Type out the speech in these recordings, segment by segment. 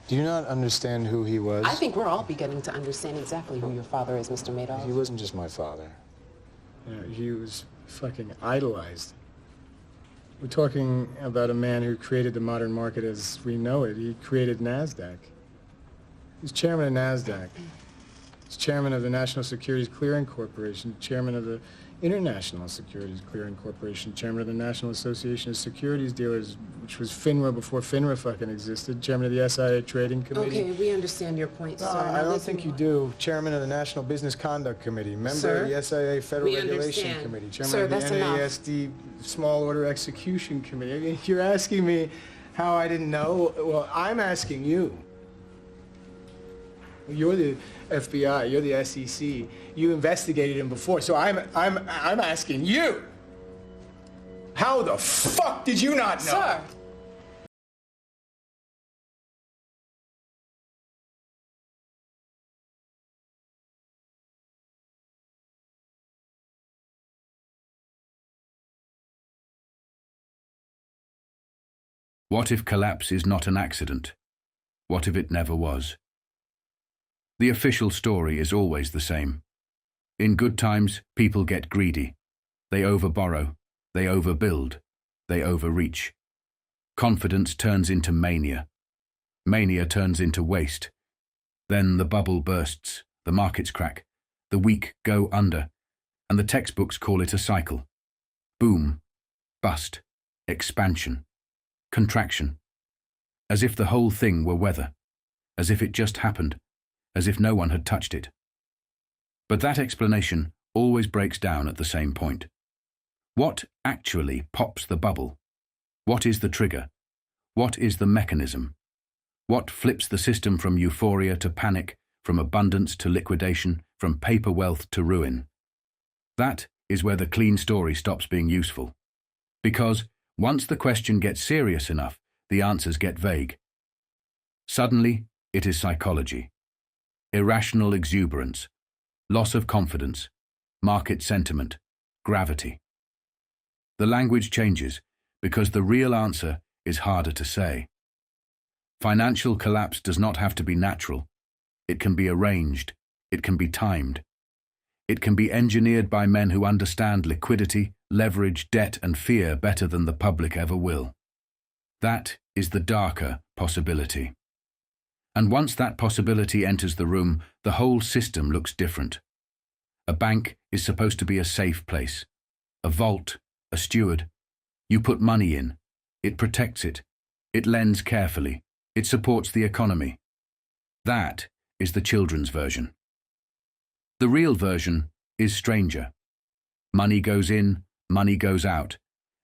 Do you not understand who he was? I think we're all beginning to understand exactly who your father is, Mr. Madoff. He wasn't just my father. Yeah, he was fucking idolized. We're talking about a man who created the modern market as we know it. He created NASDAQ. He's chairman of NASDAQ. He's chairman of the National Securities Clearing Corporation, chairman of the International Securities Clearing Corporation, chairman of the National Association of Securities Dealers, which was FINRA before FINRA fucking existed, chairman of the SIA Trading Committee. Okay, we understand your point, sir. I don't think you do. Chairman of the National Business Conduct Committee, member Sir, of the SIA Federal we Regulation understand. Committee, chairman Sir, of the that's enough. NASD Small Order Execution Committee. I mean, you're asking me how I didn't know? Well, I'm asking you. You're the FBI, you're the SEC. You investigated him before, so I'm asking you. How the fuck did you not know? Sir. What if collapse is not an accident? What if it never was? The official story is always the same. In good times, people get greedy. They overborrow, they overbuild, they overreach. Confidence turns into mania. Mania turns into waste. Then the bubble bursts, the markets crack, the weak go under, and the textbooks call it a cycle. Boom, bust, expansion, contraction. As if the whole thing were weather, as if it just happened, as if no one had touched it. But that explanation always breaks down at the same point. What actually pops the bubble? What is the trigger? What is the mechanism? What flips the system from euphoria to panic, from abundance to liquidation, from paper wealth to ruin? That is where the clean story stops being useful. Because once the question gets serious enough, the answers get vague. Suddenly, it is psychology. Irrational exuberance, loss of confidence, market sentiment, gravity. The language changes because the real answer is harder to say. Financial collapse does not have to be natural. It can be arranged. It can be timed. It can be engineered by men who understand liquidity, leverage, debt, and fear better than the public ever will. That is the darker possibility. And once that possibility enters the room, the whole system looks different. A bank is supposed to be a safe place, a vault, a steward. You put money in, it protects it, it lends carefully, it supports the economy. That is the children's version. The real version is stranger. Money goes in, money goes out,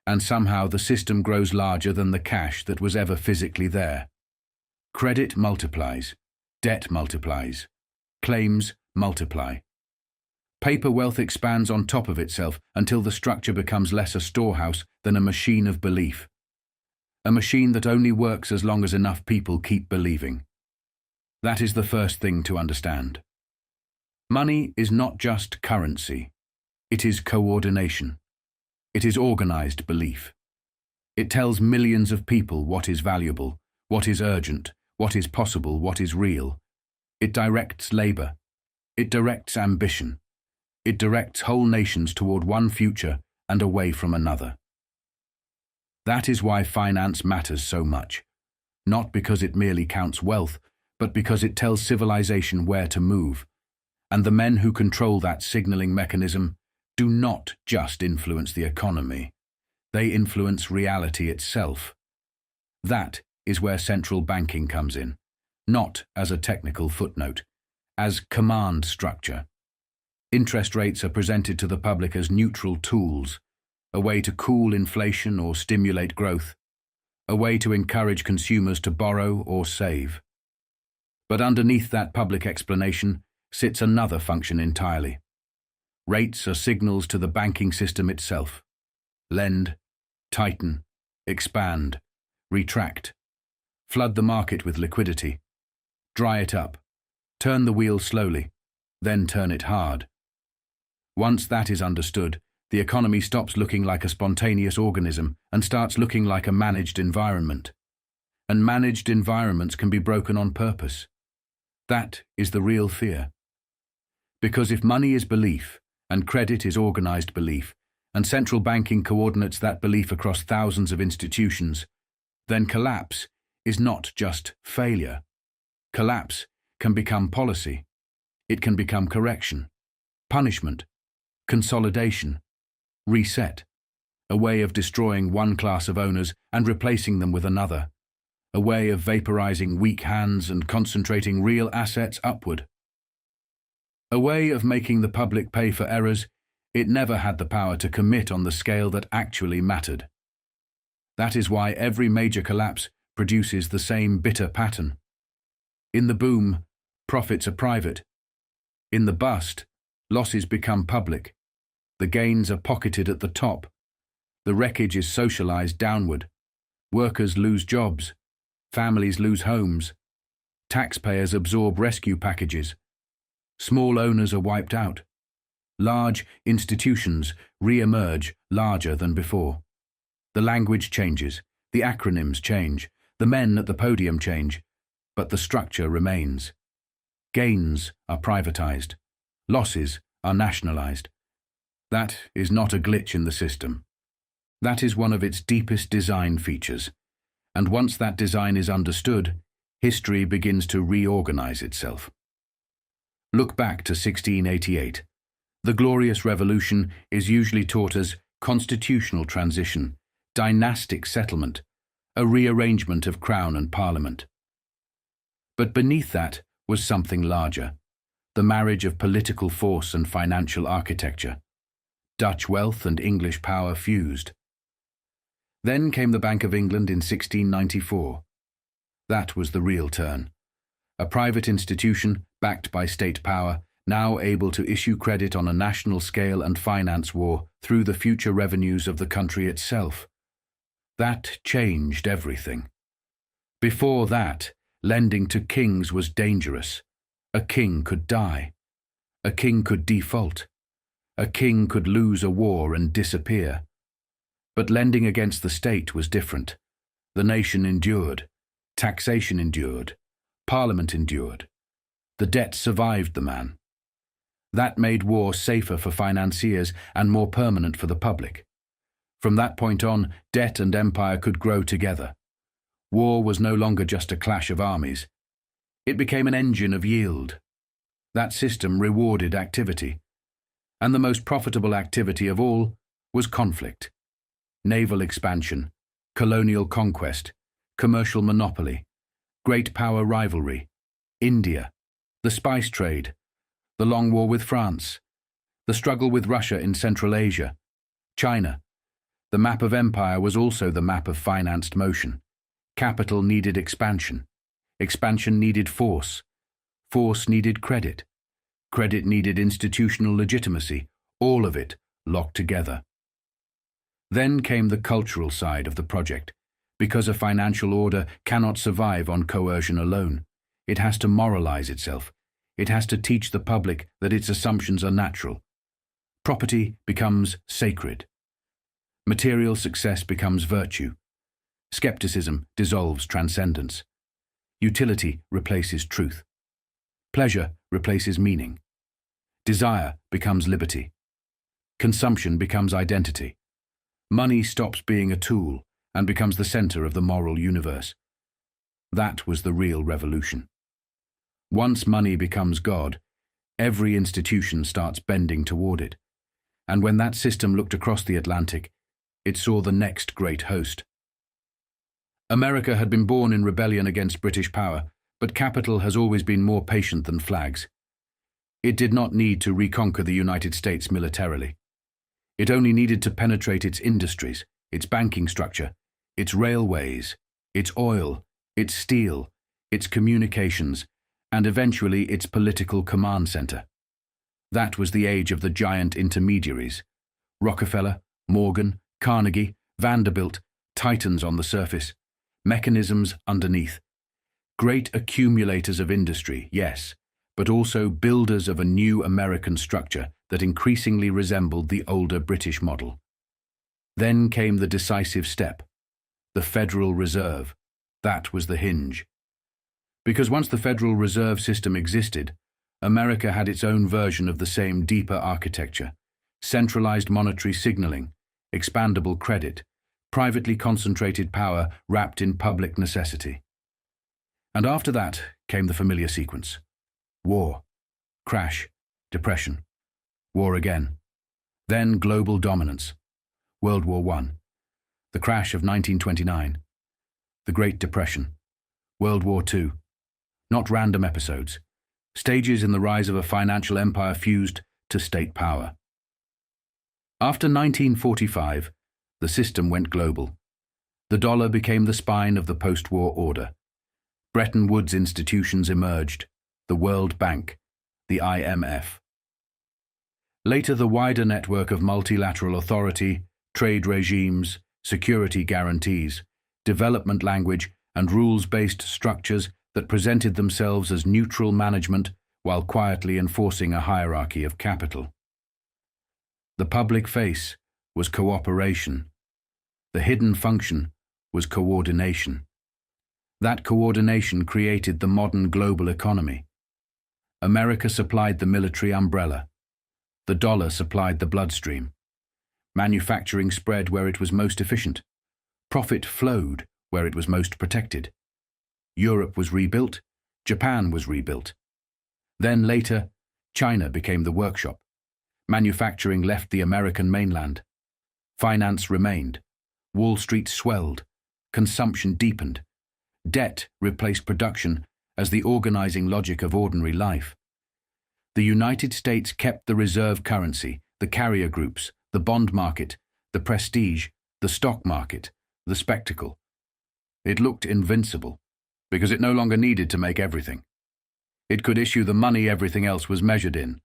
and somehow the system grows larger than the cash that was ever physically there. Credit multiplies, debt multiplies, claims multiply. Paper wealth expands on top of itself until the structure becomes less a storehouse than a machine of belief. A machine that only works as long as enough people keep believing. That is the first thing to understand. Money is not just currency. It is coordination. It is organized belief. It tells millions of people what is valuable, what is urgent, what is possible, what is real. It directs labor. It directs ambition. It directs whole nations toward one future and away from another. That is why finance matters so much. Not because it merely counts wealth, but because it tells civilization where to move. And the men who control that signaling mechanism do not just influence the economy. They influence reality itself. That is where central banking comes in, not as a technical footnote, as command structure. Interest rates are presented to the public as neutral tools, a way to cool inflation or stimulate growth, a way to encourage consumers to borrow or save. But underneath that public explanation sits another function entirely. Rates are signals to the banking system itself. Lend, tighten, expand, retract. Flood the market with liquidity. Dry it up. Turn the wheel slowly, then turn it hard. Once that is understood, the economy stops looking like a spontaneous organism and starts looking like a managed environment. and managed environments can be broken on purpose. That is the real fear. Because if money is belief, and credit is organized belief, and central banking coordinates that belief across thousands of institutions, then collapse is not just failure. Collapse can become policy. It can become correction, punishment, consolidation, reset, a way of destroying one class of owners and replacing them with another, a way of vaporizing weak hands and concentrating real assets upward, a way of making the public pay for errors it never had the power to commit on the scale that actually mattered. That is why every major collapse produces the same bitter pattern. In the boom, profits are private. In the bust, losses become public. The gains are pocketed at the top. The wreckage is socialized downward. Workers lose jobs. Families lose homes. Taxpayers absorb rescue packages. Small owners are wiped out. Large institutions re-emerge larger than before. The language changes, the acronyms change, the men at the podium change, but the structure remains. Gains are privatized. Losses are nationalized. That is not a glitch in the system. That is one of its deepest design features. And once that design is understood, history begins to reorganize itself. Look back to 1688. The Glorious Revolution is usually taught as constitutional transition, dynastic settlement, a rearrangement of crown and parliament. But beneath that was something larger, the marriage of political force and financial architecture. Dutch wealth and English power fused. Then came the Bank of England in 1694. That was the real turn. A private institution, backed by state power, now able to issue credit on a national scale and finance war through the future revenues of the country itself. That changed everything. Before that, lending to kings was dangerous. A king could die. A king could default. A king could lose a war and disappear. But lending against the state was different. The nation endured. Taxation endured. Parliament endured. The debt survived the man. That made war safer for financiers and more permanent for the public. From that point on, debt and empire could grow together. War was no longer just a clash of armies. It became an engine of yield. That system rewarded activity. And the most profitable activity of all was conflict. Naval expansion, colonial conquest, commercial monopoly, great power rivalry, India, the spice trade, the long war with France, the struggle with Russia in Central Asia, China. The map of empire was also the map of financed motion. Capital needed expansion. Expansion needed force. Force needed credit. Credit needed institutional legitimacy. All of it locked together. Then came the cultural side of the project. Because a financial order cannot survive on coercion alone. It has to moralize itself. It has to teach the public that its assumptions are natural. Property becomes sacred. Material success becomes virtue. Skepticism dissolves transcendence. Utility replaces truth. Pleasure replaces meaning. Desire becomes liberty. Consumption becomes identity. Money stops being a tool and becomes the center of the moral universe. That was the real revolution. Once money becomes God, every institution starts bending toward it. And when that system looked across the Atlantic, it saw the next great host. America had been born in rebellion against British power, but capital has always been more patient than flags. It did not need to reconquer the United States militarily. It only needed to penetrate its industries, its banking structure, its railways, its oil, its steel, its communications, and eventually its political command center. That was the age of the giant intermediaries. Rockefeller, Morgan, Carnegie, Vanderbilt, titans on the surface, mechanisms underneath. Great accumulators of industry, yes, but also builders of a new American structure that increasingly resembled the older British model. Then came the decisive step, the Federal Reserve, That was the hinge. Because once the Federal Reserve System existed, America had its own version of the same deeper architecture: centralized monetary signaling, expandable credit, privately concentrated power wrapped in public necessity. And after that came the familiar sequence: war, crash, depression, war again, then global dominance, World War I, the crash of 1929, the Great Depression, World War II, not random episodes, stages in the rise of a financial empire fused to state power. After 1945, the system went global. The dollar became the spine of the post-war order. Bretton Woods institutions emerged: the World Bank, the IMF. Later, the wider network of multilateral authority, trade regimes, security guarantees, development language, and rules-based structures that presented themselves as neutral management while quietly enforcing a hierarchy of capital. The public face was cooperation. The hidden function was coordination. That coordination created the modern global economy. America supplied the military umbrella. The dollar supplied the bloodstream. Manufacturing spread where it was most efficient. Profit flowed where it was most protected. Europe was rebuilt. Japan was rebuilt. Then later, China became the workshop. Manufacturing left the American mainland. Finance remained. Wall Street swelled. Consumption deepened. Debt replaced production as the organizing logic of ordinary life. The United States kept the reserve currency, the carrier groups, the bond market, the prestige, the stock market, the spectacle. It looked invincible, because it no longer needed to make everything. It could issue the money everything else was measured in.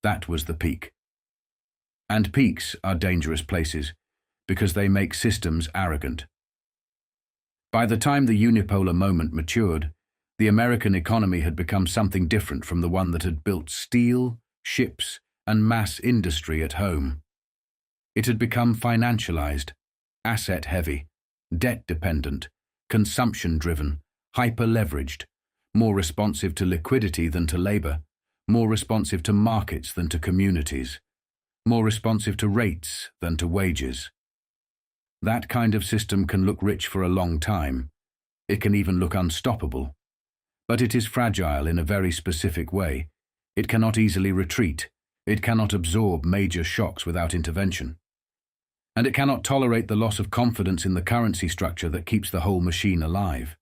That was the peak. And peaks are dangerous places, because they make systems arrogant. By the time the unipolar moment matured, the American economy had become something different from the one that had built steel, ships, and mass industry at home. It had become financialized, asset-heavy, debt-dependent, consumption-driven, hyper-leveraged, more responsive to liquidity than to labor, more responsive to markets than to communities, more responsive to rates than to wages. That kind of system can look rich for a long time. It can even look unstoppable. But it is fragile in a very specific way. It cannot easily retreat. It cannot absorb major shocks without intervention. And it cannot tolerate the loss of confidence in the currency structure that keeps the whole machine alive.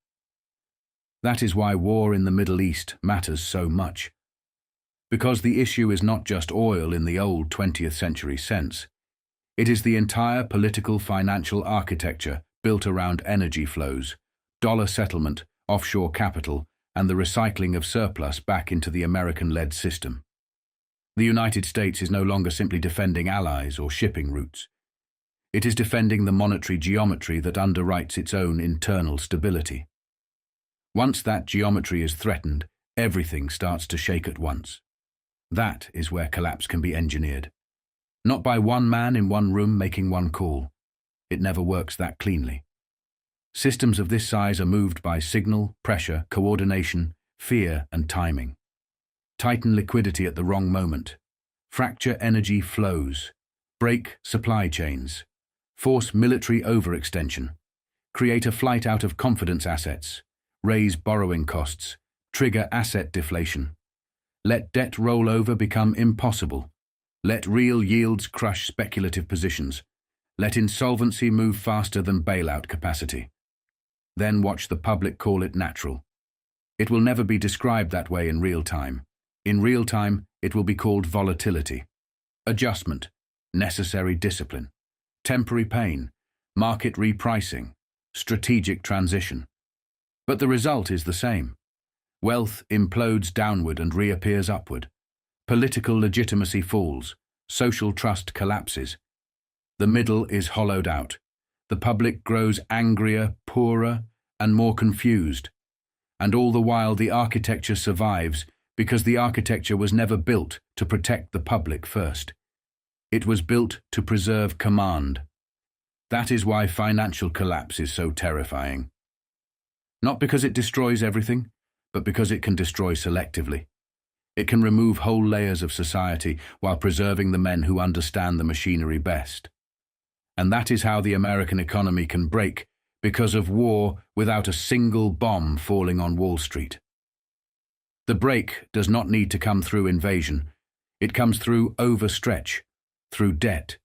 That is why war in the Middle East matters so much. Because the issue is not just oil in the old 20th century sense. It is the entire political financial architecture built around energy flows, dollar settlement, offshore capital, and the recycling of surplus back into the American-led system. The United States is no longer simply defending allies or shipping routes. It is defending the monetary geometry that underwrites its own internal stability. Once that geometry is threatened, everything starts to shake at once. That is where collapse can be engineered. Not by one man in one room making one call. It never works that cleanly. Systems of this size are moved by signal, pressure, coordination, fear, and timing. Tighten liquidity at the wrong moment. Fracture energy flows. Break supply chains. Force military overextension. Create a flight out of confidence assets. Raise borrowing costs. Trigger asset deflation. Let debt rollover become impossible. Let real yields crush speculative positions. Let insolvency move faster than bailout capacity. Then watch the public call it natural. It will never be described that way in real time. In real time, it will be called volatility, adjustment, necessary discipline, temporary pain, market repricing, strategic transition. But the result is the same. Wealth implodes downward and reappears upward. Political legitimacy falls. Social trust collapses. The middle is hollowed out. The public grows angrier, poorer, and more confused. And all the while the architecture survives because the architecture was never built to protect the public first. It was built to preserve command. That is why financial collapse is so terrifying. Not because it destroys everything, but because it can destroy selectively. It can remove whole layers of society while preserving the men who understand the machinery best. And that is how the American economy can break because of war without a single bomb falling on Wall Street. The break does not need to come through invasion. It comes through overstretch, through debt,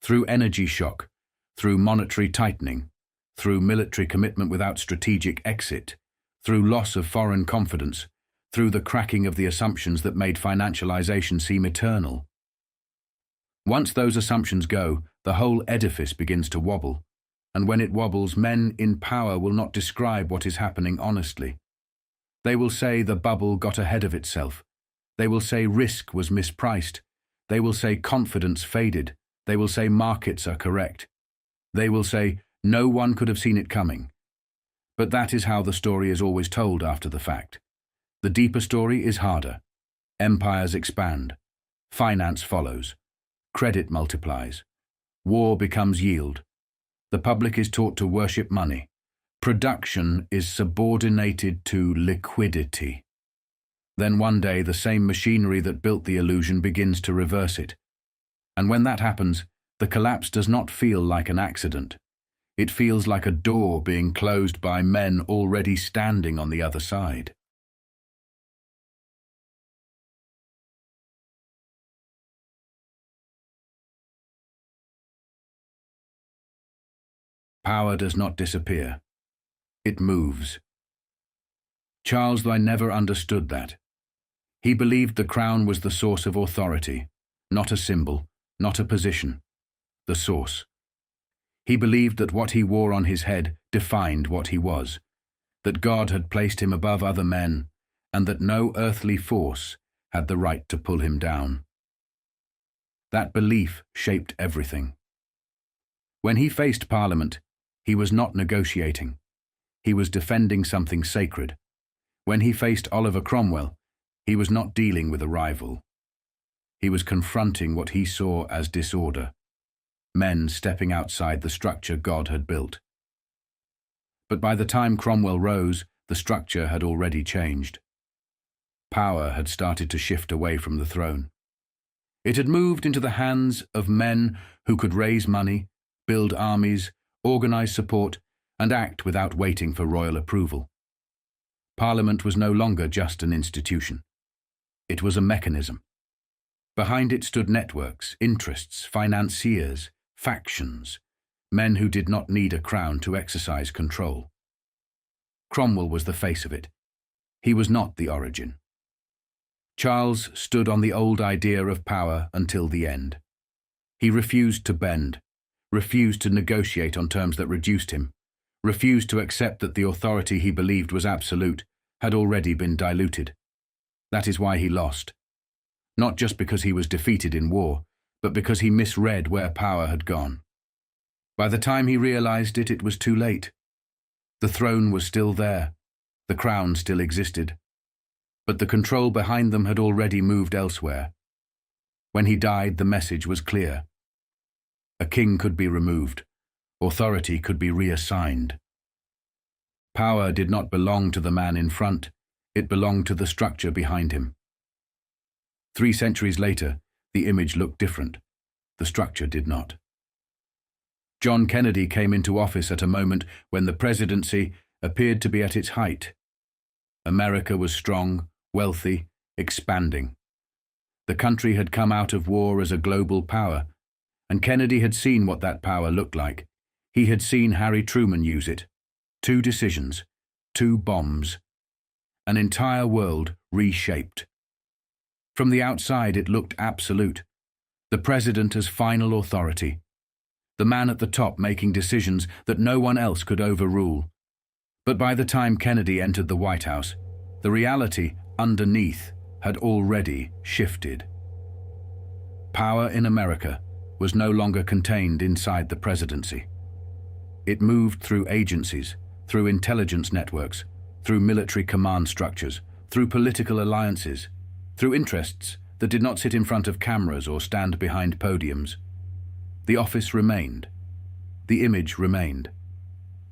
through energy shock, through monetary tightening, through military commitment without strategic exit, through loss of foreign confidence, through the cracking of the assumptions that made financialization seem eternal. Once those assumptions go, the whole edifice begins to wobble, and when it wobbles, men in power will not describe what is happening honestly. They will say the bubble got ahead of itself. They will say risk was mispriced. They will say confidence faded. They will say markets are correct. They will say no one could have seen it coming. But that is how the story is always told after the fact. The deeper story is harder. Empires expand. Finance follows. Credit multiplies. War becomes yield. The public is taught to worship money. Production is subordinated to liquidity. Then one day the same machinery that built the illusion begins to reverse it. And when that happens, the collapse does not feel like an accident. It feels like a door being closed by men already standing on the other side. Power does not disappear. It moves. Charles I never understood that. He believed the crown was the source of authority, not a symbol, not a position, the source. He believed that what he wore on his head defined what he was, that God had placed him above other men, and that no earthly force had the right to pull him down. That belief shaped everything. When he faced Parliament, he was not negotiating. He was defending something sacred. When he faced Oliver Cromwell, he was not dealing with a rival. He was confronting what he saw as disorder, men stepping outside the structure God had built. But by the time Cromwell rose, the structure had already changed. Power had started to shift away from the throne. It had moved into the hands of men who could raise money, build armies, organize support, and act without waiting for royal approval. Parliament was no longer just an institution. It was a mechanism. Behind it stood networks, interests, financiers, factions, men who did not need a crown to exercise control. Cromwell was the face of it. He was not the origin. Charles stood on the old idea of power until the end. He refused to bend, refused to negotiate on terms that reduced him, refused to accept that the authority he believed was absolute had already been diluted. That is why he lost. Not just because he was defeated in war, but because he misread where power had gone. By the time he realized it, it was too late. The throne was still there. The crown still existed. But the control behind them had already moved elsewhere. When he died, the message was clear. A king could be removed. Authority could be reassigned. Power did not belong to the man in front. It belonged to the structure behind him. 3 centuries later, the image looked different. The structure did not. John Kennedy came into office at a moment when the presidency appeared to be at its height. America was strong, wealthy, expanding. The country had come out of war as a global power, and Kennedy had seen what that power looked like. He had seen Harry Truman use it. 2 decisions, 2 bombs. An entire world reshaped. From the outside, it looked absolute. The president as final authority. The man at the top making decisions that no one else could overrule. But by the time Kennedy entered the White House, the reality underneath had already shifted. Power in America was no longer contained inside the presidency. It moved through agencies, through intelligence networks, through military command structures, through political alliances, through interests that did not sit in front of cameras or stand behind podiums. The office remained. The image remained.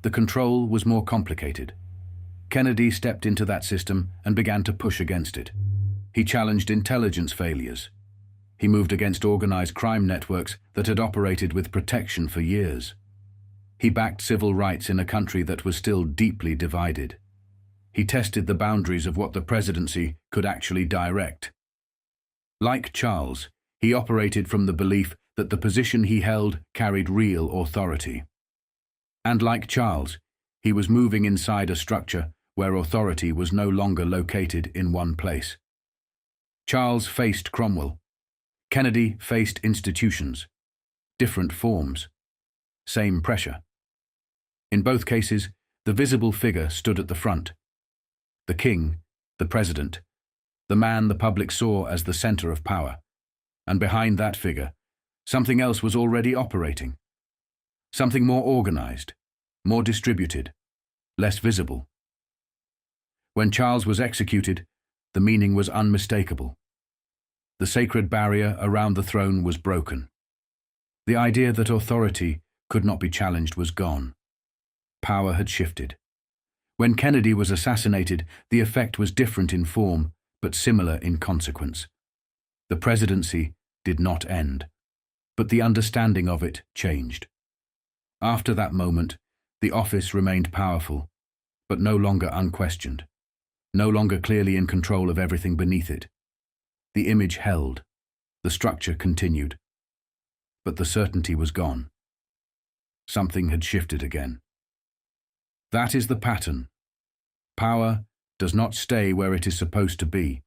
The control was more complicated. Kennedy stepped into that system and began to push against it. He challenged intelligence failures. He moved against organized crime networks that had operated with protection for years. He backed civil rights in a country that was still deeply divided. He tested the boundaries of what the presidency could actually direct. Like Charles, he operated from the belief that the position he held carried real authority. And like Charles, he was moving inside a structure where authority was no longer located in one place. Charles faced Cromwell. Kennedy faced institutions, different forms, same pressure. In both cases, the visible figure stood at the front. The king, the president, the man the public saw as the center of power. And behind that figure, something else was already operating. Something more organized, more distributed, less visible. When Charles was executed, the meaning was unmistakable. The sacred barrier around the throne was broken. The idea that authority could not be challenged was gone. Power had shifted. When Kennedy was assassinated, the effect was different in form, but similar in consequence. The presidency did not end, but the understanding of it changed. After that moment, the office remained powerful, but no longer unquestioned, no longer clearly in control of everything beneath it. The image held, the structure continued, but the certainty was gone. Something had shifted again. That is the pattern. Power does not stay where it is supposed to be.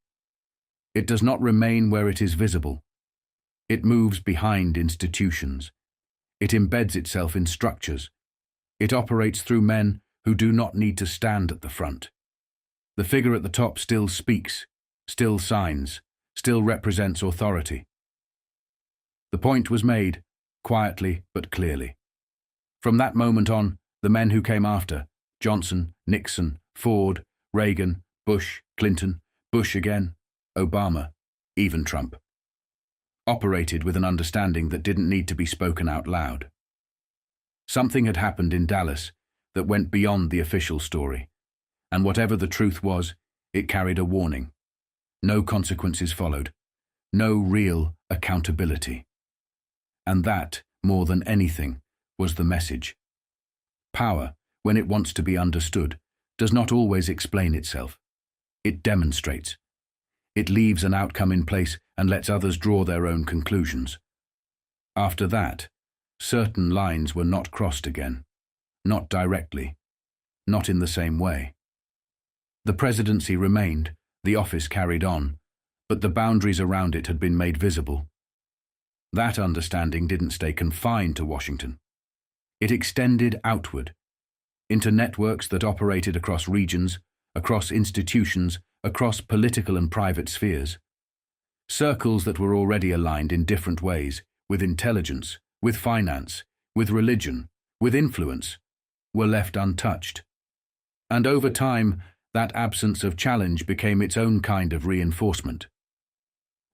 It does not remain where it is visible. It moves behind institutions. It embeds itself in structures. It operates through men who do not need to stand at the front. The figure at the top still speaks, still signs, still represents authority. The point was made, quietly but clearly. From that moment on, the men who came after, Johnson, Nixon, Ford, Reagan, Bush, Clinton, Bush again, Obama, even Trump, operated with an understanding that didn't need to be spoken out loud. Something had happened in Dallas that went beyond the official story, and whatever the truth was, it carried a warning. No consequences followed, no real accountability. And that, more than anything, was the message. Power, when it wants to be understood, does not always explain itself. It demonstrates. It leaves an outcome in place and lets others draw their own conclusions. After that, certain lines were not crossed again, not directly, not in the same way. The presidency remained, the office carried on, but the boundaries around it had been made visible. That understanding didn't stay confined to Washington. It extended outward, into networks that operated across regions, across institutions, across political and private spheres. Circles that were already aligned in different ways, with intelligence, with finance, with religion, with influence, were left untouched. And over time, that absence of challenge became its own kind of reinforcement.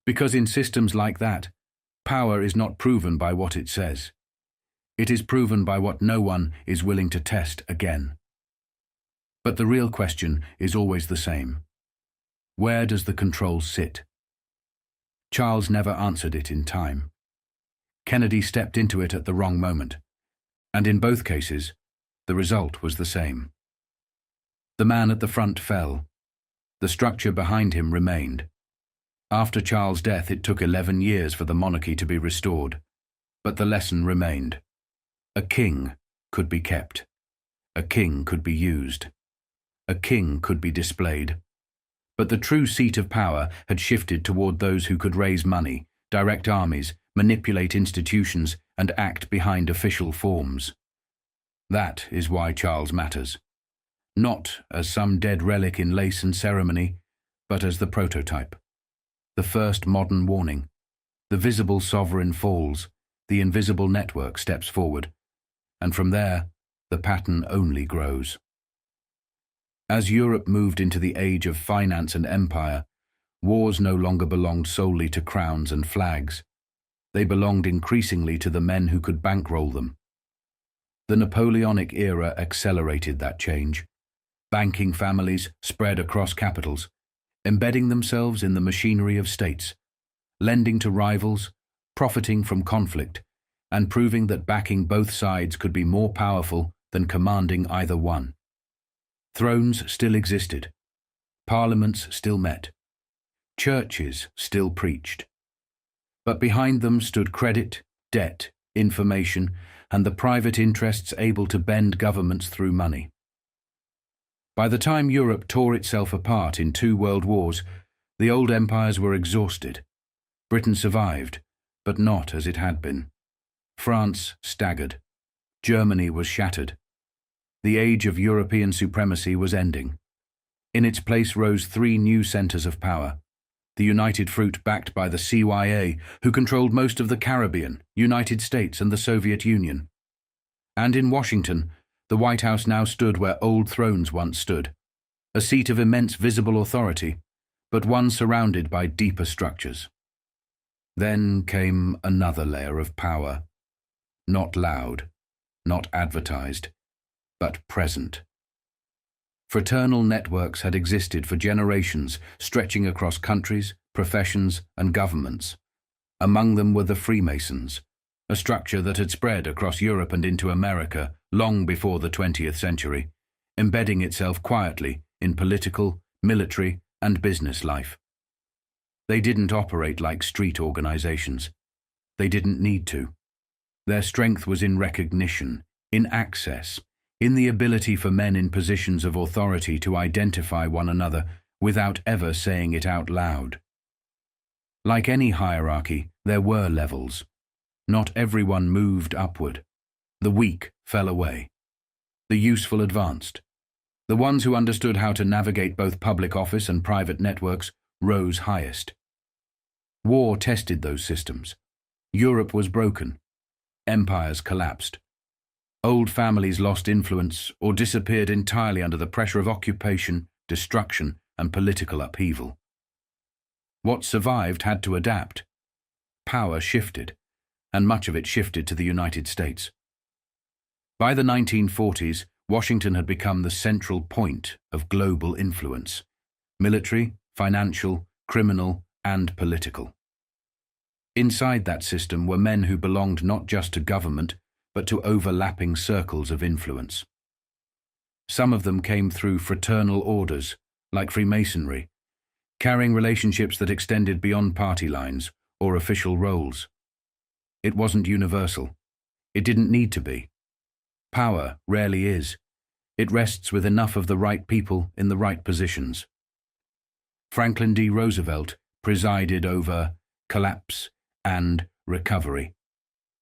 Because in systems like that, power is not proven by what it says. It is proven by what no one is willing to test again. But the real question is always the same. Where does the control sit? Charles never answered it in time. Kennedy stepped into it at the wrong moment, and in both cases, the result was the same. The man at the front fell. The structure behind him remained. After Charles' death, it took 11 years for the monarchy to be restored, but the lesson remained. A king could be kept. A king could be used. A king could be displayed. But the true seat of power had shifted toward those who could raise money, direct armies, manipulate institutions, and act behind official forms. That is why Charles matters. Not as some dead relic in lace and ceremony, but as the prototype. The first modern warning. The visible sovereign falls, the invisible network steps forward, and from there, the pattern only grows. As Europe moved into the age of finance and empire, wars no longer belonged solely to crowns and flags. They belonged increasingly to the men who could bankroll them. The Napoleonic era accelerated that change, banking families spread across capitals, embedding themselves in the machinery of states, lending to rivals, profiting from conflict, and proving that backing both sides could be more powerful than commanding either one. Thrones still existed. Parliaments still met. Churches still preached. But behind them stood credit, debt, information, and the private interests able to bend governments through money. By the time Europe tore itself apart in 2 world wars, the old empires were exhausted. Britain survived, but not as it had been. France staggered. Germany was shattered. The age of European supremacy was ending. In its place rose 3 new centers of power. The United Fruit backed by the CYA, who controlled most of the Caribbean, United States, and the Soviet Union. And in Washington, the White House now stood where old thrones once stood, a seat of immense visible authority, but one surrounded by deeper structures. Then came another layer of power, not loud, not advertised, but present. Fraternal networks had existed for generations, stretching across countries, professions, and governments. Among them were the Freemasons, a structure that had spread across Europe and into America long before the 20th century, embedding itself quietly in political, military, and business life. They didn't operate like street organizations. They didn't need to. Their strength was in recognition, in access, in the ability for men in positions of authority to identify one another without ever saying it out loud. Like any hierarchy, there were levels. Not everyone moved upward. The weak fell away. The useful advanced. The ones who understood how to navigate both public office and private networks rose highest. War tested those systems. Europe was broken. Empires collapsed. Old families lost influence or disappeared entirely under the pressure of occupation, destruction, and political upheaval. What survived had to adapt. Power shifted, and much of it shifted to the United States. By the 1940s, Washington had become the central point of global influence, military, financial, criminal, and political. Inside that system were men who belonged not just to government, but to overlapping circles of influence. Some of them came through fraternal orders, like Freemasonry, carrying relationships that extended beyond party lines or official roles. It wasn't universal. It didn't need to be. Power rarely is. It rests with enough of the right people in the right positions. Franklin D. Roosevelt presided over collapse and recovery,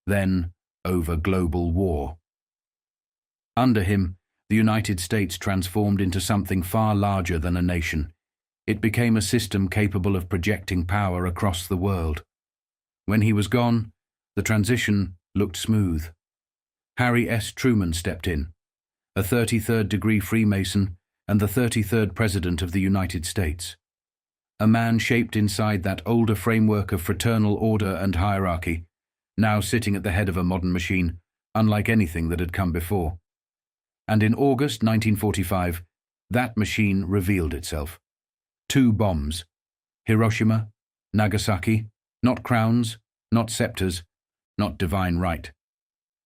then over global war. Under him, the United States transformed into something far larger than a nation. It became a system capable of projecting power across the world. When he was gone, the transition looked smooth. Harry S. Truman stepped in, a 33rd degree Freemason and the 33rd President of the United States. A man shaped inside that older framework of fraternal order and hierarchy, now sitting at the head of a modern machine, unlike anything that had come before. And in August 1945, that machine revealed itself. 2 bombs, Hiroshima, Nagasaki, not crowns, not scepters, not divine right.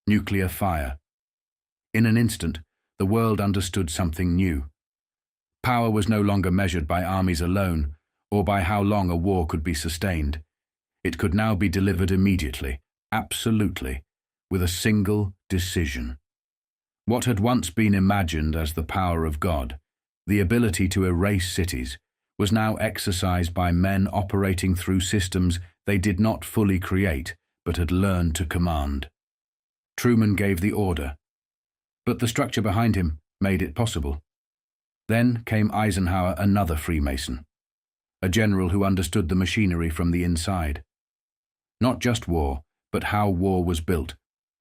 Nuclear fire. In an instant, the world understood something new. Power was no longer measured by armies alone, or by how long a war could be sustained. It could now be delivered immediately, absolutely, with a single decision. What had once been imagined as the power of God, the ability to erase cities, was now exercised by men operating through systems they did not fully create, but had learned to command. Truman gave the order, but the structure behind him made it possible. Then came Eisenhower, another Freemason, a general who understood the machinery from the inside. Not just war, but how war was built,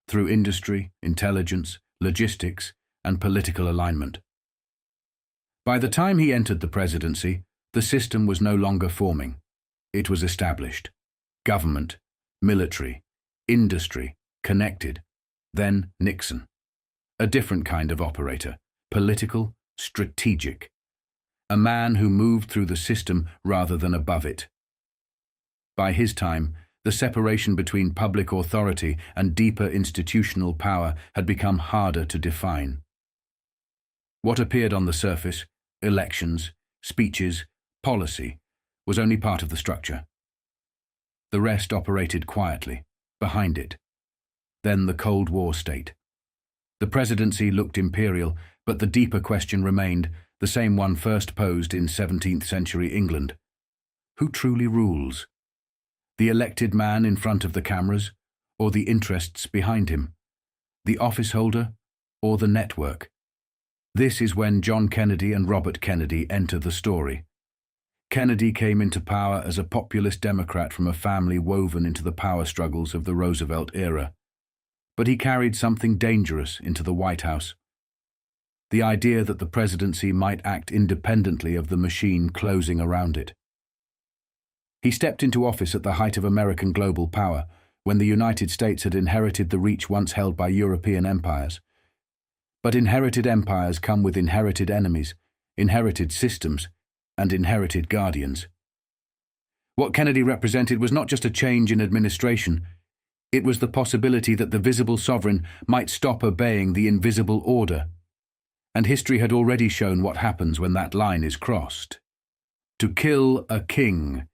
through industry, intelligence, logistics, and political alignment. By the time he entered the presidency, the system was no longer forming. It was established. Government, military, industry, connected. Then Nixon. A different kind of operator, political, strategic. A man who moved through the system rather than above it. By his time, the separation between public authority and deeper institutional power had become harder to define. What appeared on the surface, elections, speeches, policy, was only part of the structure. The rest operated quietly, behind it. Then the Cold War state. The presidency looked imperial, but the deeper question remained, the same one first posed in 17th century England. Who truly rules? The elected man in front of the cameras, or the interests behind him? The office holder, or the network? This is when John Kennedy and Robert Kennedy enter the story. Kennedy came into power as a populist Democrat from a family woven into the power struggles of the Roosevelt era. But he carried something dangerous into the White House. The idea that the presidency might act independently of the machine closing around it. He stepped into office at the height of American global power, when the United States had inherited the reach once held by European empires. But inherited empires come with inherited enemies, inherited systems, and inherited guardians. What Kennedy represented was not just a change in administration, it was the possibility that the visible sovereign might stop obeying the invisible order. And history had already shown what happens when that line is crossed. To kill a king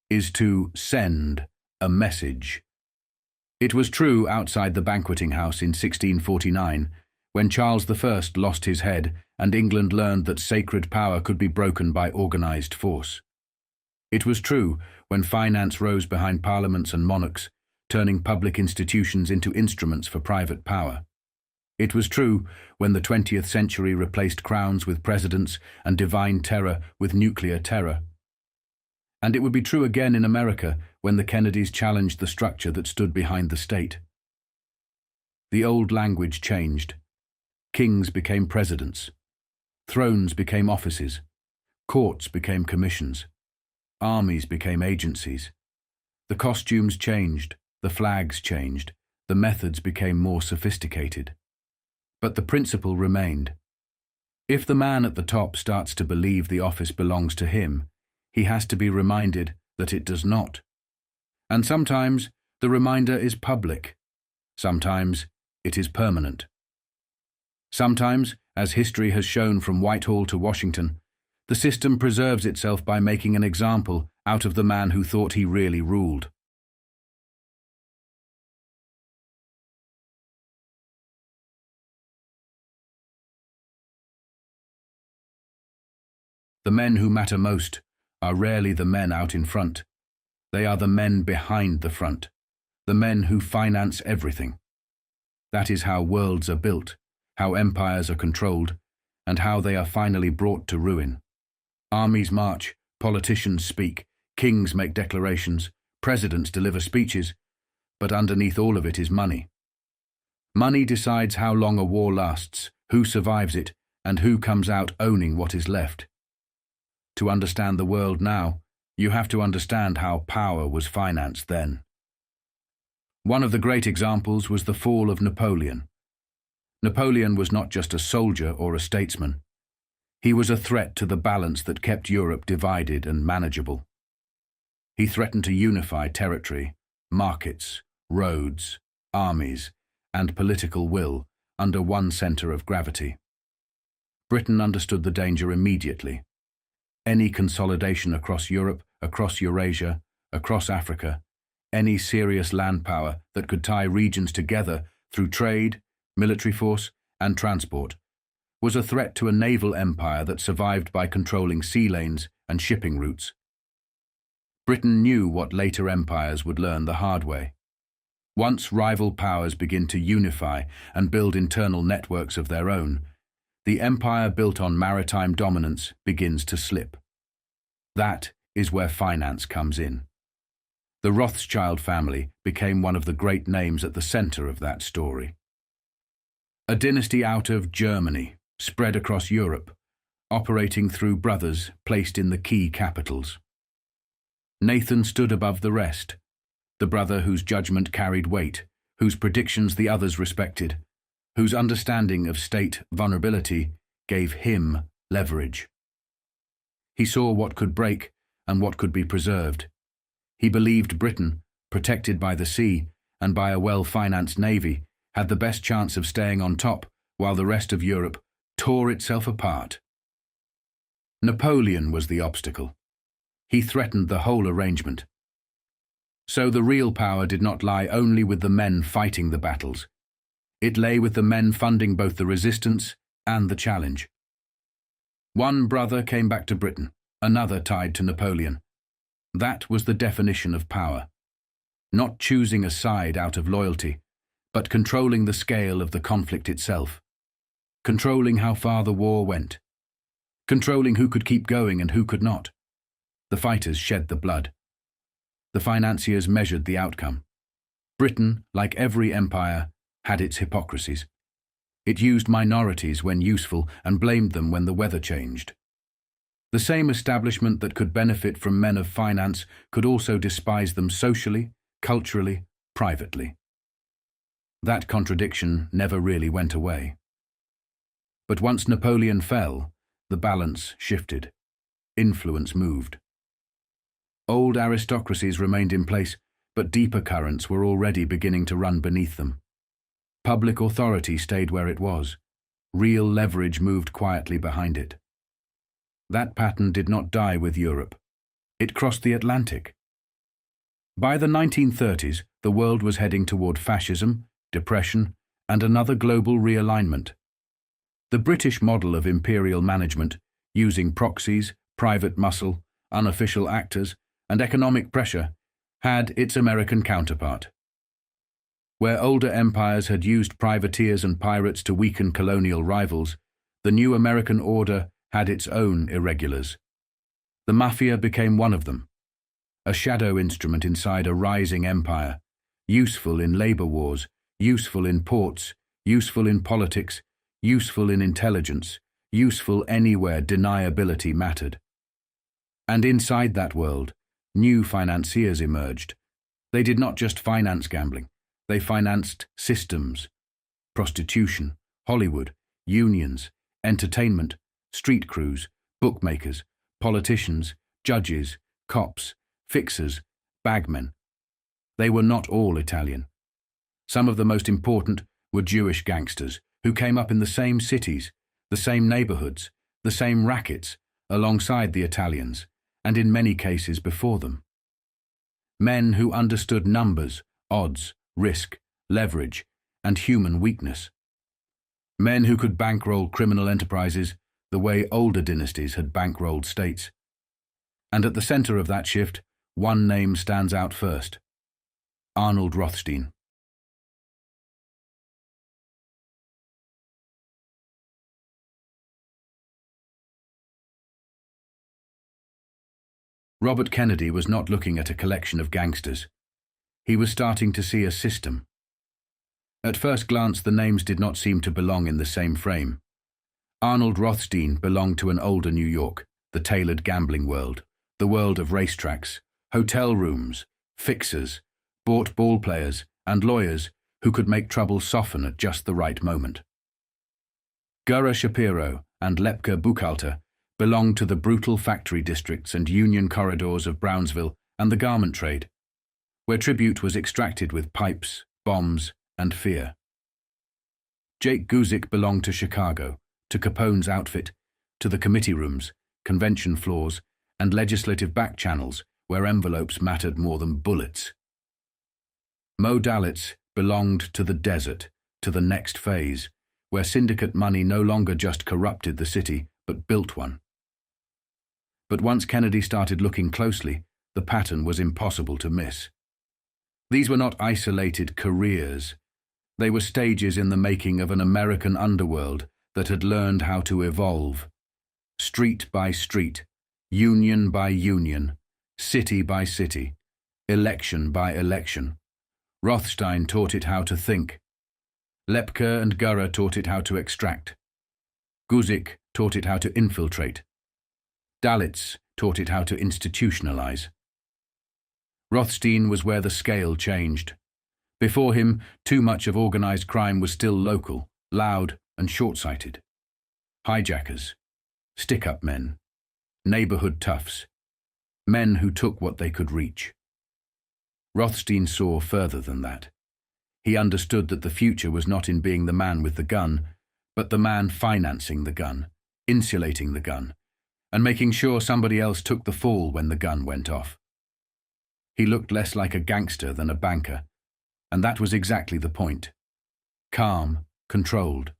is to send a message. It was true outside the banqueting house in 1649, when Charles I lost his head and England learned that sacred power could be broken by organised force. It was true when finance rose behind parliaments and monarchs, turning public institutions into instruments for private power. It was true when the 20th century replaced crowns with presidents and divine terror with nuclear terror. And it would be true again in America when the Kennedys challenged the structure that stood behind the state. The old language changed. Kings became presidents. Thrones became offices. Courts became commissions. Armies became agencies. The costumes changed. The flags changed. The methods became more sophisticated. But the principle remained. If the man at the top starts to believe the office belongs to him, he has to be reminded that it does not. And sometimes the reminder is public. Sometimes it is permanent. Sometimes, as history has shown from Whitehall to Washington, the system preserves itself by making an example out of the man who thought he really ruled. The men who matter most are rarely the men out in front. They are the men behind the front, the men who finance everything. That is how worlds are built, how empires are controlled, and how they are finally brought to ruin. Armies march, politicians speak, kings make declarations, presidents deliver speeches, but underneath all of it is money. Money decides how long a war lasts, who survives it, and who comes out owning what is left. To understand the world now, you have to understand how power was financed then. One of the great examples was the fall of Napoleon. Napoleon was not just a soldier or a statesman. He was a threat to the balance that kept Europe divided and manageable. He threatened to unify territory, markets, roads, armies, and political will under one centre of gravity. Britain understood the danger immediately. Any consolidation across Europe, across Eurasia, across Africa, any serious land power that could tie regions together through trade, military force, and transport, was a threat to a naval empire that survived by controlling sea lanes and shipping routes. Britain knew what later empires would learn the hard way. Once rival powers begin to unify and build internal networks of their own, the empire built on maritime dominance begins to slip. That is where finance comes in. The Rothschild family became one of the great names at the center of that story. A dynasty out of Germany, spread across Europe, operating through brothers placed in the key capitals. Nathan stood above the rest, the brother whose judgment carried weight, whose predictions the others respected, whose understanding of state vulnerability gave him leverage. He saw what could break and what could be preserved. He believed Britain, protected by the sea and by a well-financed navy, had the best chance of staying on top while the rest of Europe tore itself apart. Napoleon was the obstacle. He threatened the whole arrangement. So the real power did not lie only with the men fighting the battles. It lay with the men funding both the resistance and the challenge. One brother came back to Britain, another tied to Napoleon. That was the definition of power. Not choosing a side out of loyalty, but controlling the scale of the conflict itself. Controlling how far the war went. Controlling who could keep going and who could not. The fighters shed the blood. The financiers measured the outcome. Britain, like every empire, had its hypocrisies. It used minorities when useful and blamed them when the weather changed. The same establishment that could benefit from men of finance could also despise them socially, culturally, privately. That contradiction never really went away. But once Napoleon fell, the balance shifted. Influence moved. Old aristocracies remained in place, but deeper currents were already beginning to run beneath them. Public authority stayed where it was. Real leverage moved quietly behind it. That pattern did not die with Europe. It crossed the Atlantic. By the 1930s, the world was heading toward fascism, depression, and another global realignment. The British model of imperial management, using proxies, private muscle, unofficial actors, and economic pressure, had its American counterpart. Where older empires had used privateers and pirates to weaken colonial rivals, the new American order had its own irregulars. The mafia became one of them, a shadow instrument inside a rising empire, useful in labor wars, useful in ports, useful in politics, useful in intelligence, useful anywhere deniability mattered. And inside that world, new financiers emerged. They did not just finance gambling. They financed systems, prostitution, Hollywood, unions, entertainment, street crews, bookmakers, politicians, judges, cops, fixers, bagmen. They were not all Italian. Some of the most important were Jewish gangsters who came up in the same cities, the same neighborhoods, the same rackets, alongside the Italians, and in many cases before them. Men who understood numbers, odds, risk, leverage, and human weakness. Men who could bankroll criminal enterprises the way older dynasties had bankrolled states. And at the center of that shift, one name stands out first: Arnold Rothstein. Robert Kennedy was not looking at a collection of gangsters. He was starting to see a system. At first glance, the names did not seem to belong in the same frame. Arnold Rothstein belonged to an older New York, the tailored gambling world, the world of racetracks, hotel rooms, fixers, bought ball players, and lawyers who could make trouble soften at just the right moment. Gurra Shapiro and Lepke Buchalter belonged to the brutal factory districts and union corridors of Brownsville and the garment trade, where tribute was extracted with pipes, bombs, and fear. Jake Guzik belonged to Chicago, to Capone's outfit, to the committee rooms, convention floors, and legislative back channels where envelopes mattered more than bullets. Mo Dalitz belonged to the desert, to the next phase, where syndicate money no longer just corrupted the city, but built one. But once Kennedy started looking closely, the pattern was impossible to miss. These were not isolated careers. They were stages in the making of an American underworld that had learned how to evolve. Street by street, union by union, city by city, election by election. Rothstein taught it how to think. Lepke and Gurra taught it how to extract. Guzik taught it how to infiltrate. Dalitz taught it how to institutionalize. Rothstein was where the scale changed. Before him, too much of organized crime was still local, loud, and short-sighted. Hijackers, stick-up men, neighborhood toughs, men who took what they could reach. Rothstein saw further than that. He understood that the future was not in being the man with the gun, but the man financing the gun, insulating the gun, and making sure somebody else took the fall when the gun went off. He looked less like a gangster than a banker, and that was exactly the point. Calm, controlled,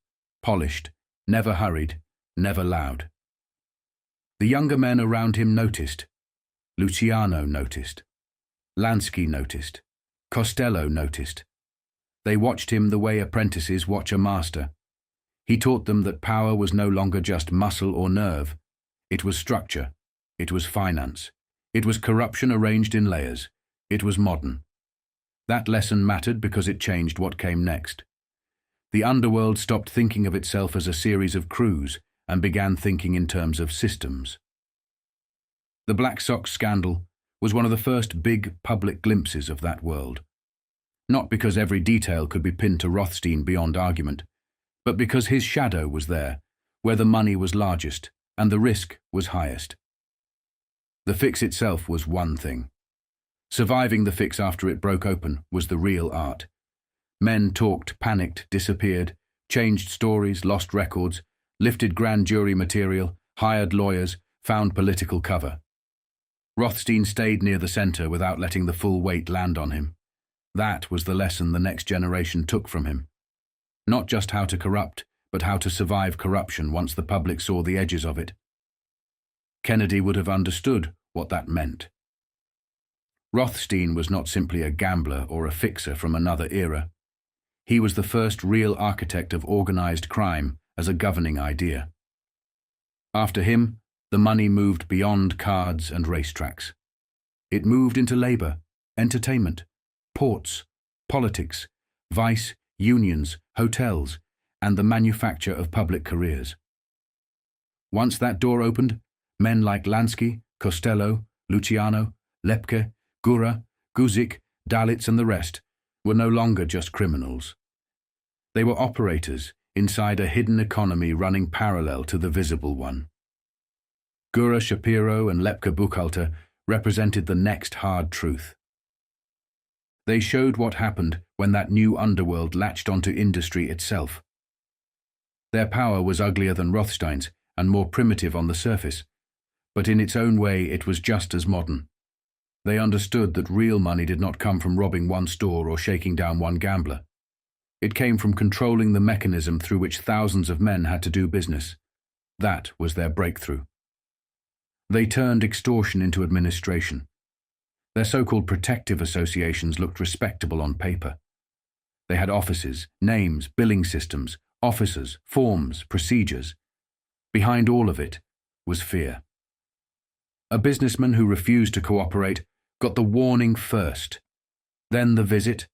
polished, never hurried, never loud. The younger men around him noticed. Luciano noticed. Lansky noticed. Costello noticed. They watched him the way apprentices watch a master. He taught them that power was no longer just muscle or nerve. It was structure. It was finance. It was corruption arranged in layers. It was modern. That lesson mattered because it changed what came next. The underworld stopped thinking of itself as a series of crews and began thinking in terms of systems. The Black Sox scandal was one of the first big public glimpses of that world. Not because every detail could be pinned to Rothstein beyond argument, but because his shadow was there, where the money was largest and the risk was highest. The fix itself was one thing. Surviving the fix after it broke open was the real art. Men talked, panicked, disappeared, changed stories, lost records, lifted grand jury material, hired lawyers, found political cover. Rothstein stayed near the center without letting the full weight land on him. That was the lesson the next generation took from him. Not just how to corrupt, but how to survive corruption once the public saw the edges of it. Kennedy would have understood what that meant. Rothstein was not simply a gambler or a fixer from another era. He was the first real architect of organized crime as a governing idea. After him, the money moved beyond cards and racetracks. It moved into labor, entertainment, ports, politics, vice, unions, hotels, and the manufacture of public careers. Once that door opened, men like Lansky, Costello, Luciano, Lepke, Gura, Guzik, Dalitz and the rest were no longer just criminals. They were operators inside a hidden economy running parallel to the visible one. Gura Shapiro and Lepke Buchhalter represented the next hard truth. They showed what happened when that new underworld latched onto industry itself. Their power was uglier than Rothstein's and more primitive on the surface, but in its own way it was just as modern. They understood that real money did not come from robbing one store or shaking down one gambler. It came from controlling the mechanism through which thousands of men had to do business. That was their breakthrough. They turned extortion into administration. Their so-called protective associations looked respectable on paper. They had offices, names, billing systems, officers, forms, procedures. Behind all of it was fear. A businessman who refused to cooperate got the warning first, then the visit,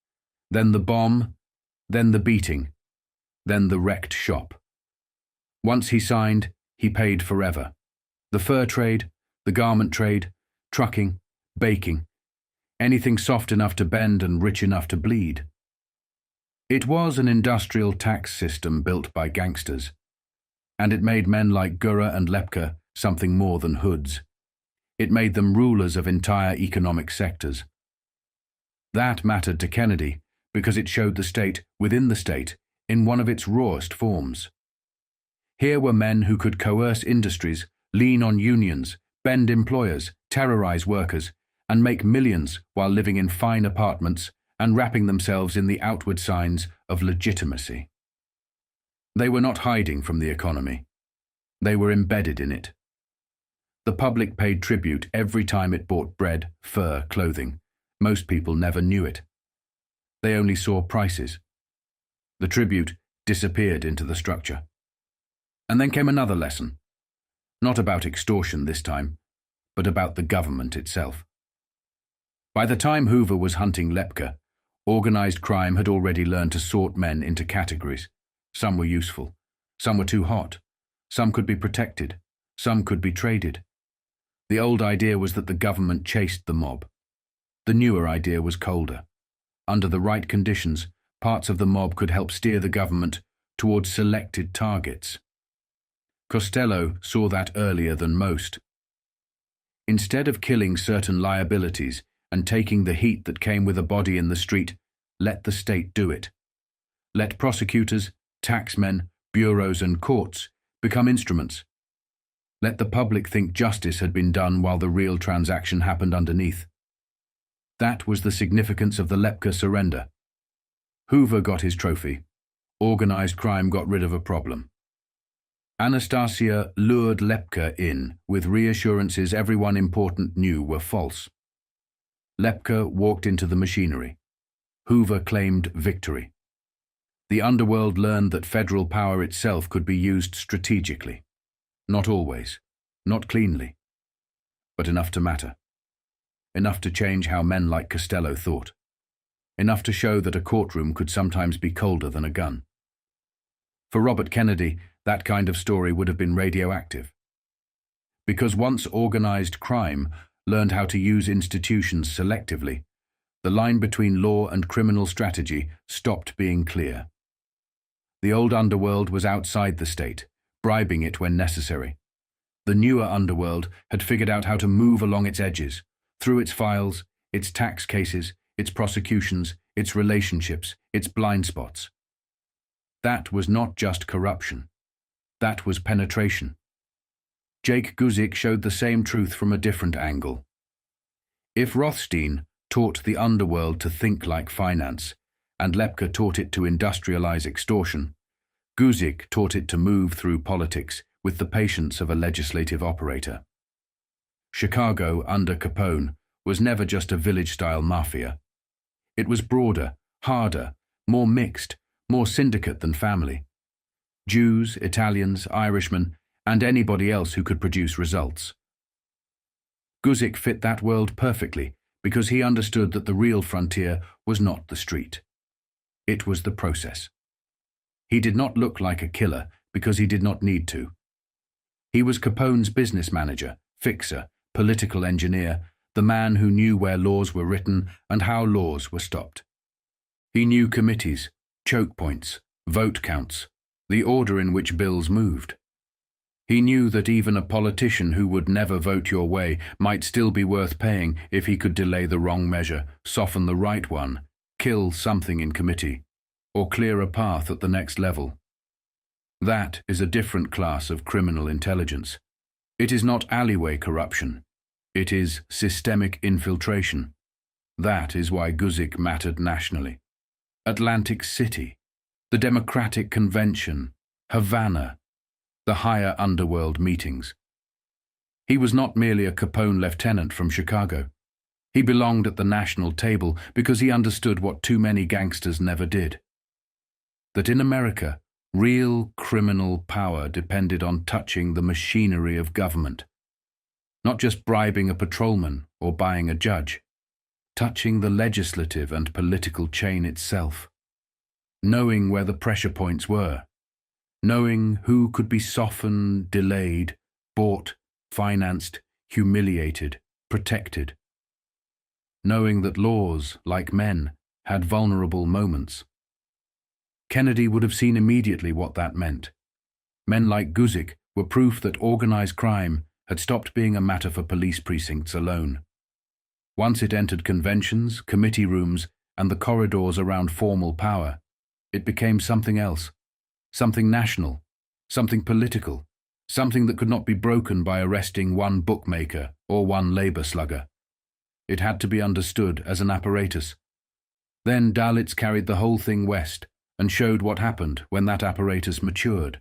then the bomb, then the beating, then the wrecked shop. Once he signed, he paid forever. The fur trade, the garment trade, trucking, baking, anything soft enough to bend and rich enough to bleed. It was an industrial tax system built by gangsters, and it made men like Gura and Lepke something more than hoods. It made them rulers of entire economic sectors. That mattered to Kennedy because it showed the state within the state in one of its rawest forms. Here were men who could coerce industries, lean on unions, bend employers, terrorize workers, and make millions while living in fine apartments and wrapping themselves in the outward signs of legitimacy. They were not hiding from the economy. They were embedded in it. The public paid tribute every time it bought bread, fur, clothing. Most people never knew it. They only saw prices. The tribute disappeared into the structure. And then came another lesson. Not about extortion this time, but about the government itself. By the time Hoover was hunting Lepke, organized crime had already learned to sort men into categories. Some were useful, some were too hot, some could be protected, some could be traded. The old idea was that the government chased the mob. The newer idea was colder. Under the right conditions, parts of the mob could help steer the government towards selected targets. Costello saw that earlier than most. Instead of killing certain liabilities and taking the heat that came with a body in the street, let the state do it. Let prosecutors, taxmen, bureaus and courts become instruments. Let the public think justice had been done while the real transaction happened underneath. That was the significance of the Lepka surrender. Hoover got his trophy. Organized crime got rid of a problem. Anastasia lured Lepka in with reassurances everyone important knew were false. Lepka walked into the machinery. Hoover claimed victory. The underworld learned that federal power itself could be used strategically. Not always, not cleanly, but enough to matter. Enough to change how men like Costello thought. Enough to show that a courtroom could sometimes be colder than a gun. For Robert Kennedy, that kind of story would have been radioactive. Because once organized crime learned how to use institutions selectively, the line between law and criminal strategy stopped being clear. The old underworld was outside the state, bribing it when necessary. The newer underworld had figured out how to move along its edges, through its files, its tax cases, its prosecutions, its relationships, its blind spots. That was not just corruption. That was penetration. Jake Guzik showed the same truth from a different angle. If Rothstein taught the underworld to think like finance, and Lepka taught it to industrialize extortion, Guzik taught it to move through politics with the patience of a legislative operator. Chicago under Cohn was never just a village-style mafia. It was broader, harder, more mixed, more syndicate than family. Jews, Italians, Irishmen, and anybody else who could produce results. Guzik fit that world perfectly because he understood that the real frontier was not the street. It was the process. He did not look like a killer because he did not need to. He was Cohn's business manager, fixer, political engineer, the man who knew where laws were written and how laws were stopped. He knew committees, choke points, vote counts, the order in which bills moved. He knew that even a politician who would never vote your way might still be worth paying if he could delay the wrong measure, soften the right one, kill something in committee, or clear a path at the next level. That is a different class of criminal intelligence. It is not alleyway corruption. It is systemic infiltration. That is why Guzik mattered nationally. Atlantic City, the Democratic Convention, Havana, the higher underworld meetings. He was not merely a Cohn lieutenant from Chicago. He belonged at the national table because he understood what too many gangsters never did. That in America, real criminal power depended on touching the machinery of government. Not just bribing a patrolman or buying a judge. Touching the legislative and political chain itself. Knowing where the pressure points were. Knowing who could be softened, delayed, bought, financed, humiliated, protected. Knowing that laws, like men, had vulnerable moments. Kennedy would have seen immediately what that meant. Men like Guzik were proof that organized crime had stopped being a matter for police precincts alone. Once it entered conventions, committee rooms, and the corridors around formal power, it became something else. Something national, something political, something that could not be broken by arresting one bookmaker or one labor slugger. It had to be understood as an apparatus. Then Dalitz carried the whole thing west and showed what happened when that apparatus matured.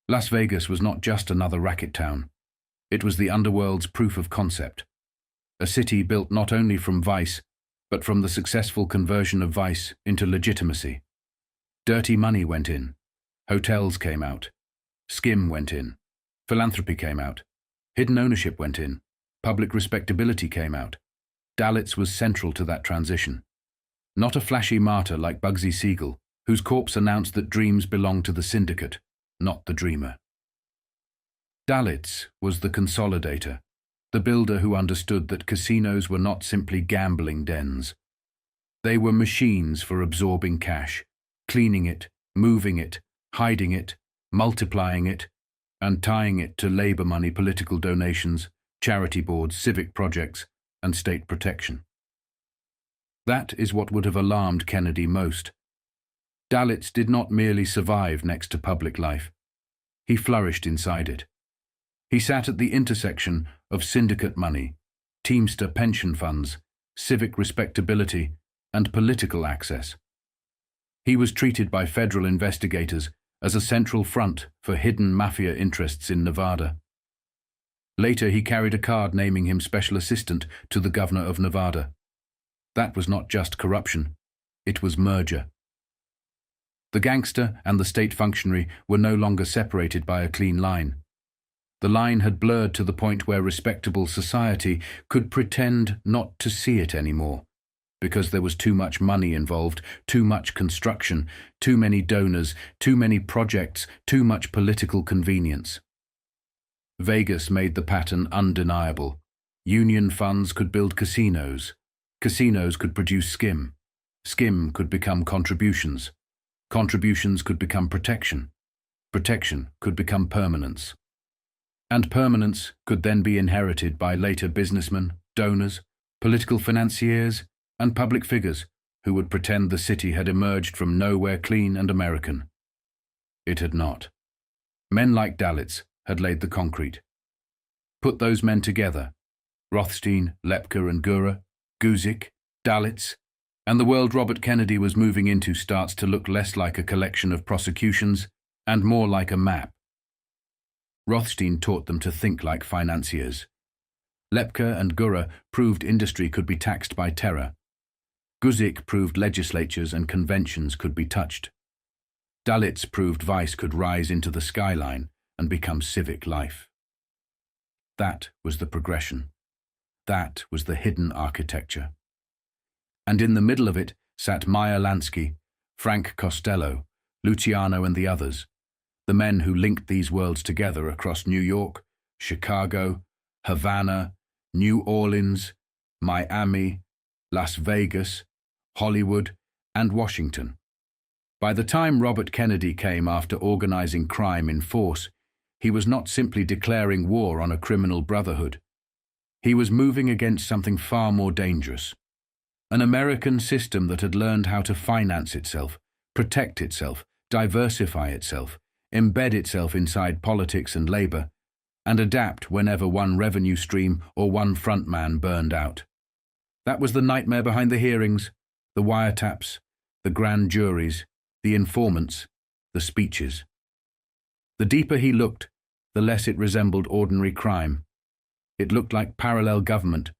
Las Vegas was not just another racket town. It was the underworld's proof of concept. A city built not only from vice, but from the successful conversion of vice into legitimacy. Dirty money went in. Hotels came out. Skim went in. Philanthropy came out. Hidden ownership went in. Public respectability came out. Dalitz was central to that transition. Not a flashy martyr like Bugsy Siegel, whose corpse announced that dreams belonged to the syndicate, not the dreamer. Dalitz was the consolidator, the builder who understood that casinos were not simply gambling dens. They were machines for absorbing cash, cleaning it, moving it, hiding it, multiplying it, and tying it to labor money, political donations, charity boards, civic projects, and state protection. That is what would have alarmed Kennedy most. Dalitz did not merely survive next to public life. He flourished inside it. He sat at the intersection of syndicate money, Teamster pension funds, civic respectability, and political access. He was treated by federal investigators as a central front for hidden mafia interests in Nevada. Later, he carried a card naming him special assistant to the governor of Nevada. That was not just corruption, it was merger. The gangster and the state functionary were no longer separated by a clean line. The line had blurred to the point where respectable society could pretend not to see it anymore, because there was too much money involved, too much construction, too many donors, too many projects, too much political convenience. Vegas made the pattern undeniable. Union funds could build casinos. Casinos could produce skim. Skim could become contributions. Contributions could become protection. Protection could become permanence. And permanence could then be inherited by later businessmen, donors, political financiers, and public figures who would pretend the city had emerged from nowhere clean and American. It had not. Men like Dalitz had laid the concrete. Put those men together, Rothstein, Lepke and Gura, Guzik, Dalitz, and the world Robert Kennedy was moving into starts to look less like a collection of prosecutions and more like a map. Rothstein taught them to think like financiers. Lepke and Gura proved industry could be taxed by terror. Guzik proved legislatures and conventions could be touched. Dalitz proved vice could rise into the skyline and become civic life. That was the progression. That was the hidden architecture. And in the middle of it sat Meyer Lansky, Frank Costello, Luciano and the others, the men who linked these worlds together across New York, Chicago, Havana, New Orleans, Miami, Las Vegas, Hollywood, and Washington. By the time Robert Kennedy came after organizing crime in force, he was not simply declaring war on a criminal brotherhood. He was moving against something far more dangerous. An American system that had learned how to finance itself, protect itself, diversify itself, embed itself inside politics and labor, and adapt whenever one revenue stream or one frontman burned out. That was the nightmare behind the hearings, the wiretaps, the grand juries, the informants, the speeches. The deeper he looked, the less it resembled ordinary crime. It looked like parallel government,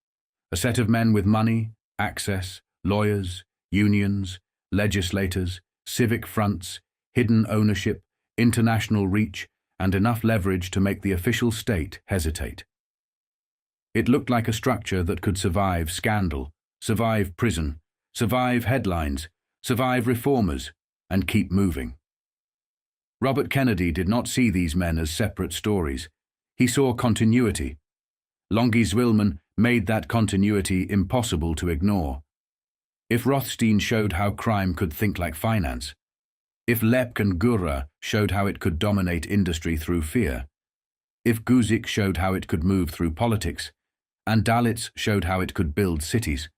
a set of men with money, access, lawyers, unions, legislators, civic fronts, hidden ownership, international reach, and enough leverage to make the official state hesitate. It looked like a structure that could survive scandal, survive prison, survive headlines, survive reformers, and keep moving. Robert Kennedy did not see these men as separate stories. He saw continuity. Longy Zwilman made that continuity impossible to ignore. If Rothstein showed how crime could think like finance, if Lepke and Gura showed how it could dominate industry through fear, if Guzik showed how it could move through politics, and Dalitz showed how it could build cities,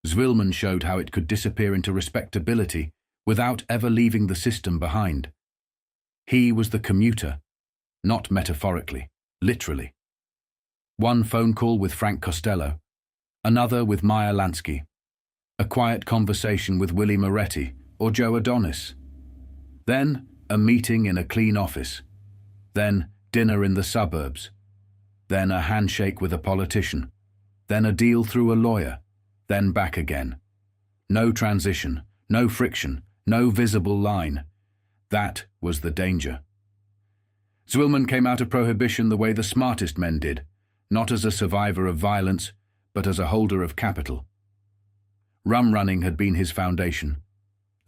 Zwilman showed how it could disappear into respectability without ever leaving the system behind. He was the commuter, not metaphorically, literally. One phone call with Frank Costello, another with Meyer Lansky, a quiet conversation with Willie Moretti or Joe Adonis, then a meeting in a clean office, then dinner in the suburbs, then a handshake with a politician, then a deal through a lawyer, then back again. No transition, no friction, no visible line. That was the danger. Zwilman came out of Prohibition the way the smartest men did, not as a survivor of violence, but as a holder of capital. Rum running had been his foundation.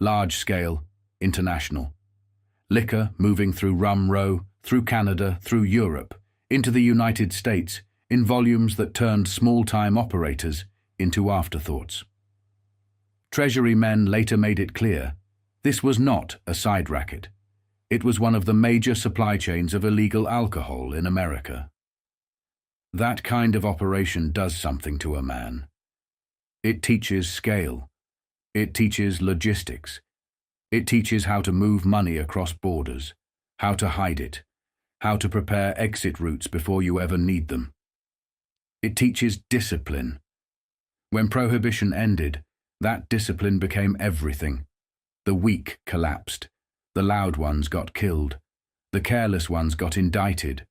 Large scale, international. Liquor moving through Rum Row, through Canada, through Europe, into the United States, in volumes that turned small-time operators into afterthoughts. Treasury men later made it clear, this was not a side racket. It was one of the major supply chains of illegal alcohol in America. That kind of operation does something to a man. It teaches scale. It teaches logistics. It teaches how to move money across borders, how to hide it, how to prepare exit routes before you ever need them. It teaches discipline. When Prohibition ended, that discipline became everything. The weak collapsed. The loud ones got killed. The careless ones got indicted.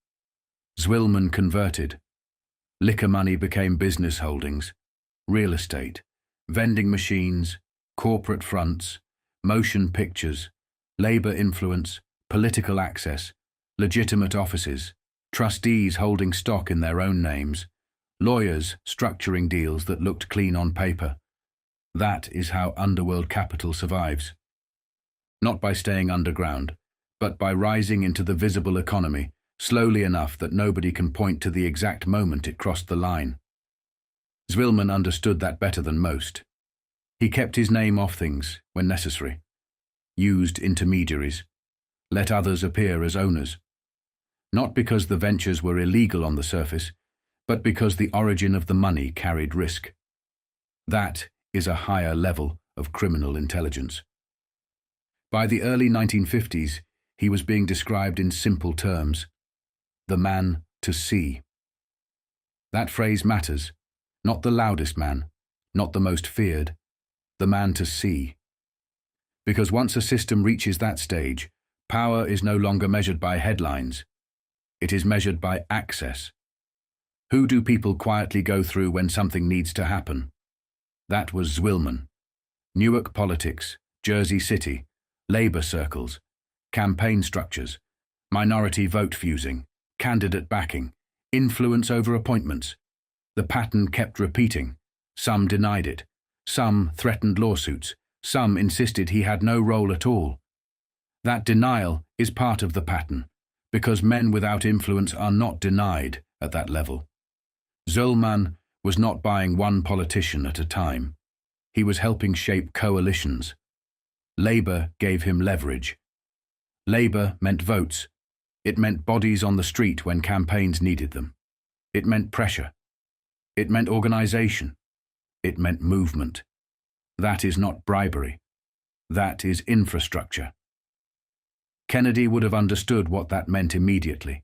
Zwilman converted. Liquor money became business holdings, real estate, vending machines, corporate fronts, motion pictures, labor influence, political access, legitimate offices, trustees holding stock in their own names, lawyers structuring deals that looked clean on paper. That is how underworld capital survives. Not by staying underground, but by rising into the visible economy, slowly enough that nobody can point to the exact moment it crossed the line. Zwilman understood that better than most. He kept his name off things when necessary, used intermediaries, let others appear as owners. Not because the ventures were illegal on the surface, but because the origin of the money carried risk. That is a higher level of criminal intelligence. By the early 1950s, he was being described in simple terms: the man to see. That phrase matters. Not the loudest man, not the most feared, the man to see. Because once a system reaches that stage, power is no longer measured by headlines. It is measured by access. Who do people quietly go through when something needs to happen? That was Zwilman. Newark politics, Jersey City, labor circles, campaign structures, minority vote fusing, candidate backing, influence over appointments. The pattern kept repeating. Some denied it. Some threatened lawsuits. Some insisted he had no role at all. That denial is part of the pattern, because men without influence are not denied at that level. Zwilman was not buying one politician at a time. He was helping shape coalitions. Labor gave him leverage. Labor meant votes. It meant bodies on the street when campaigns needed them. It meant pressure. It meant organization. It meant movement. That is not bribery. That is infrastructure. Kennedy would have understood what that meant immediately.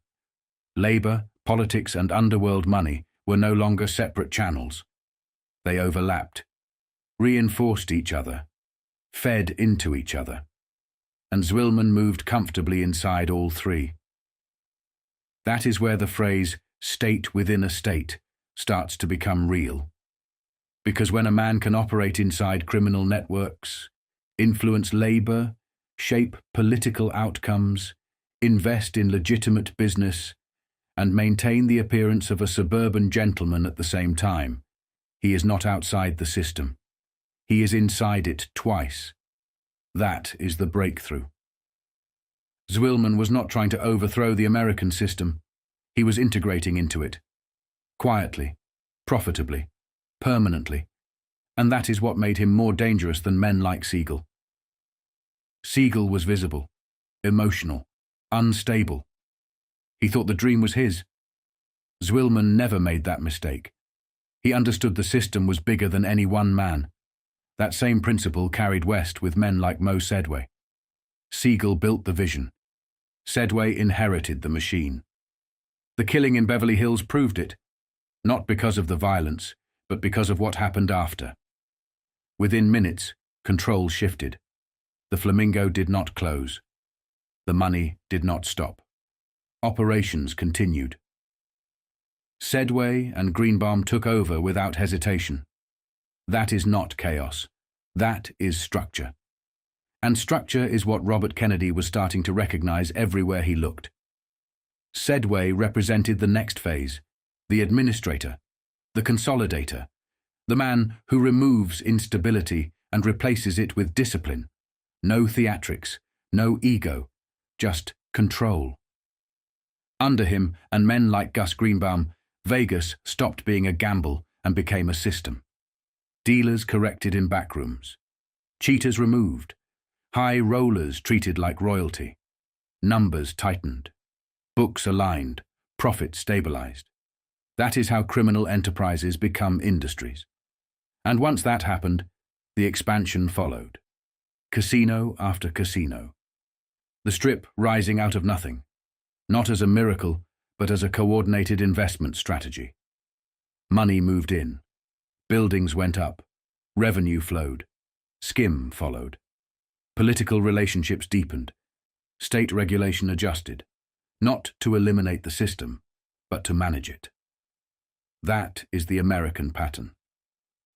Labor, politics, and underworld money were no longer separate channels. They overlapped, reinforced each other, fed into each other. And Zwilman moved comfortably inside all three. That is where the phrase "state within a state" starts to become real. Because when a man can operate inside criminal networks, influence labor, shape political outcomes, invest in legitimate business, and maintain the appearance of a suburban gentleman at the same time, he is not outside the system. He is inside it twice. That is the breakthrough. Zwilman was not trying to overthrow the American system. He was integrating into it. Quietly, profitably, permanently. And that is what made him more dangerous than men like Siegel. Siegel was visible, emotional, unstable. He thought the dream was his. Zwilman never made that mistake. He understood the system was bigger than any one man. That same principle carried west with men like Mo Sedway. Siegel built the vision. Sedway inherited the machine. The killing in Beverly Hills proved it, not because of the violence, but because of what happened after. Within minutes, control shifted. The Flamingo did not close. The money did not stop. Operations continued. Sedway and Greenbaum took over without hesitation. That is not chaos. That is structure. And structure is what Robert Kennedy was starting to recognize everywhere he looked. Sedway represented the next phase, the administrator, the consolidator, the man who removes instability and replaces it with discipline. No theatrics, no ego, just control. Under him and men like Gus Greenbaum, Vegas stopped being a gamble and became a system. Dealers corrected in backrooms. Cheaters removed. High rollers treated like royalty. numbers tightened, books aligned, profit stabilized. That is how criminal enterprises become industries. And once that happened, the expansion followed. Casino after casino. The Strip rising out of nothing, not as a miracle, but as a coordinated investment strategy. Money moved in. Buildings went up. Revenue flowed. Skim followed. Political relationships deepened. State regulation adjusted, not to eliminate the system, but to manage it. That is the American pattern.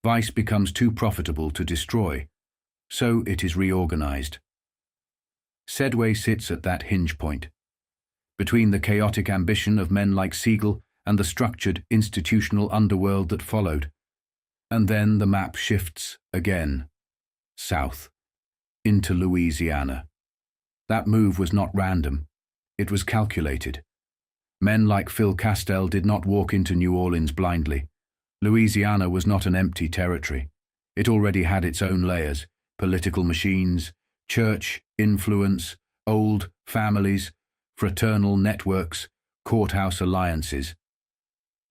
Vice becomes too profitable to destroy, so it is reorganized. Sedway sits at that hinge point, between the chaotic ambition of men like Siegel and the structured institutional underworld that followed. And then the map shifts again, south, into Louisiana. That move was not random. It was calculated. Men like Phil Castell did not walk into New Orleans blindly. Louisiana was not an empty territory. It already had its own layers, political machines, church influence, old families, fraternal networks, courthouse alliances.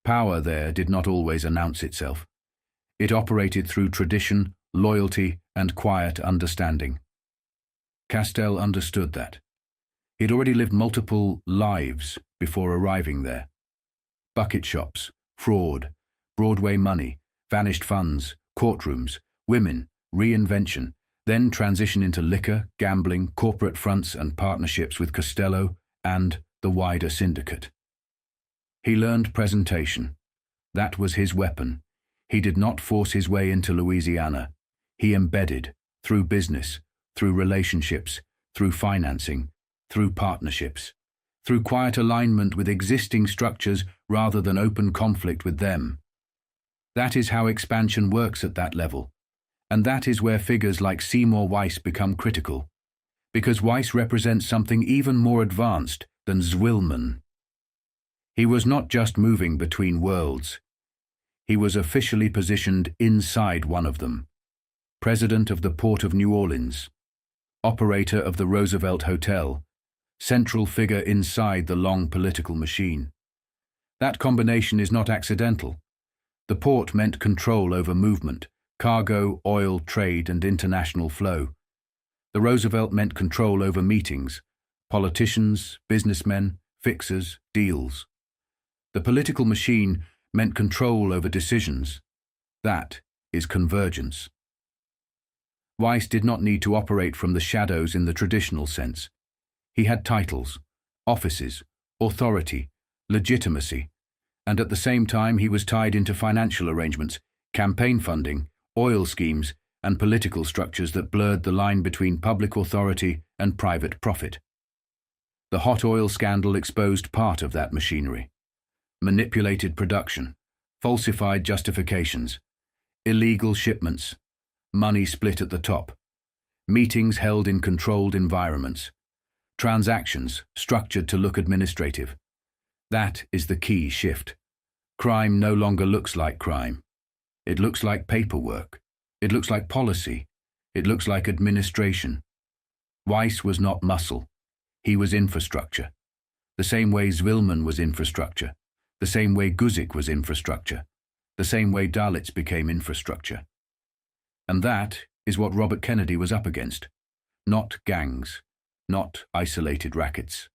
Power there did not always announce itself. It operated through tradition, loyalty, and quiet understanding. Castell understood that. He'd already lived multiple lives before arriving there. Bucket shops, fraud, Broadway money, vanished funds, courtrooms, women, reinvention, then transition into liquor, gambling, corporate fronts and partnerships with Costello and the wider syndicate. He learned presentation. That was his weapon. He did not force his way into Louisiana. He embedded, through business, through relationships, through financing, through partnerships, through quiet alignment with existing structures rather than open conflict with them. That is how expansion works at that level. And that is where figures like Seymour Weiss become critical, because Weiss represents something even more advanced than Zwillman. He was not just moving between worlds. He was officially positioned inside one of them. President of the Port of New Orleans, operator of the Roosevelt Hotel, central figure inside the long political machine. That combination is not accidental. The port meant control over movement, cargo, oil, trade, and international flow. The Roosevelt meant control over meetings, politicians, businessmen, fixers, deals. The political machine meant control over decisions. That is convergence. Weiss did not need to operate from the shadows in the traditional sense. He had titles, offices, authority, legitimacy, and at the same time he was tied into financial arrangements, campaign funding, oil schemes, and political structures that blurred the line between public authority and private profit. The hot oil scandal exposed part of that machinery. Manipulated production, falsified justifications, illegal shipments, money split at the top, meetings held in controlled environments, transactions structured to look administrative. That is the key shift. Crime no longer looks like crime. It looks like paperwork. It looks like policy. It looks like administration. Weiss was not muscle. He was infrastructure. The same way Zwillman was infrastructure. The same way Guzik was infrastructure. The same way Dalitz became infrastructure. And that is what Robert Kennedy was up against. Not gangs. Not isolated rackets.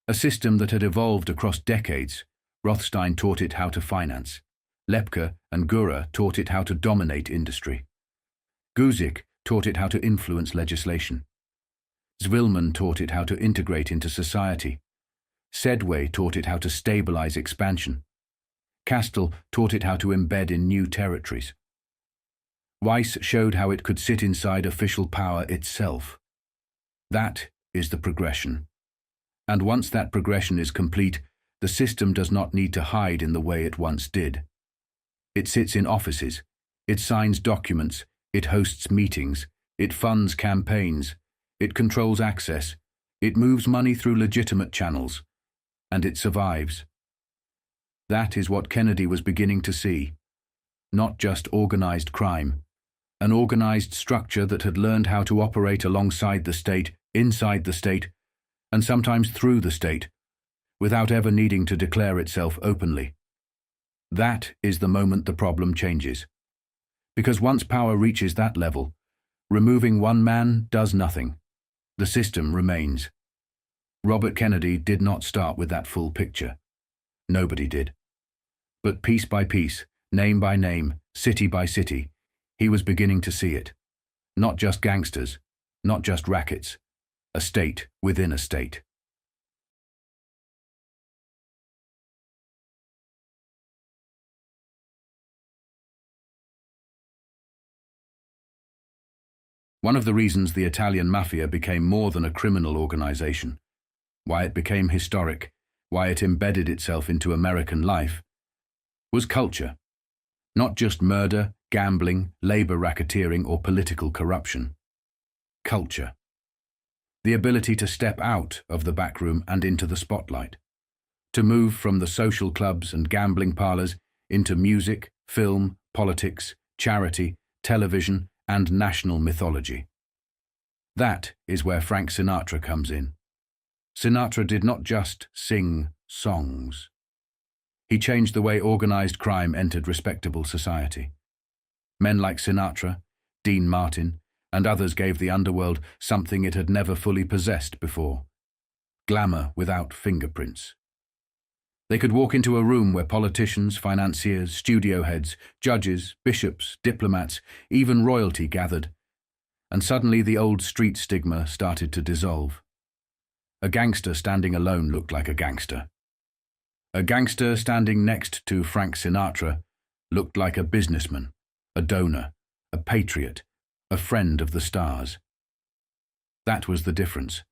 A system that had evolved across decades. Rothstein taught it how to finance. Lepke and Gura taught it how to dominate industry. Guzik taught it how to influence legislation. Zwillman taught it how to integrate into society. Sedway taught it how to stabilize expansion. Castell taught it how to embed in new territories. Weiss showed how it could sit inside official power itself. That is the progression. And once that progression is complete, the system does not need to hide in the way it once did. It sits in offices, it signs documents, it hosts meetings, it funds campaigns, it controls access, it moves money through legitimate channels, and it survives. That is what Kennedy was beginning to see. Not just organized crime, an organized structure that had learned how to operate alongside the state, inside the state, and sometimes through the state, without ever needing to declare itself openly. That is the moment the problem changes. Because once power reaches that level, removing one man does nothing. The system remains. Robert Kennedy did not start with that full picture. Nobody did. But piece by piece, name by name, city by city, he was beginning to see it. Not just gangsters, not just rackets, a state within a state. One of the reasons the Italian mafia became more than a criminal organization, why it became historic, why it embedded itself into American life, was culture. Not just murder, gambling, labor racketeering, or political corruption. Culture. The ability to step out of the backroom and into the spotlight. To move from the social clubs and gambling parlors into music, film, politics, charity, television, and national mythology. That is where Frank Sinatra comes in. Sinatra did not just sing songs. He changed the way organized crime entered respectable society. Men like Sinatra, Dean Martin, and others gave the underworld something it had never fully possessed before. Glamour without fingerprints. They could walk into a room where politicians, financiers, studio heads, judges, bishops, diplomats, even royalty gathered, and suddenly the old street stigma started to dissolve. A gangster standing alone looked like a gangster. A gangster standing next to Frank Sinatra looked like a businessman, a donor, a patriot, a friend of the stars. That was the difference.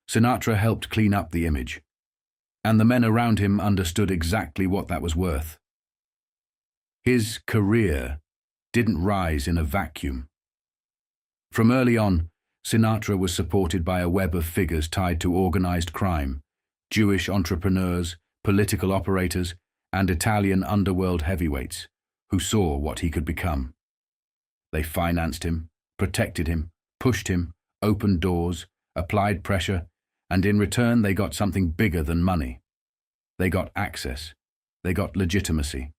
Sinatra helped clean up the image, and the men around him understood exactly what that was worth. His career didn't rise in a vacuum. From early on, Sinatra was supported by a web of figures tied to organized crime, Jewish entrepreneurs, political operators, and Italian underworld heavyweights who saw what he could become. They financed him, protected him, pushed him, opened doors, applied pressure, and in return they got something bigger than money. They got access. They got legitimacy.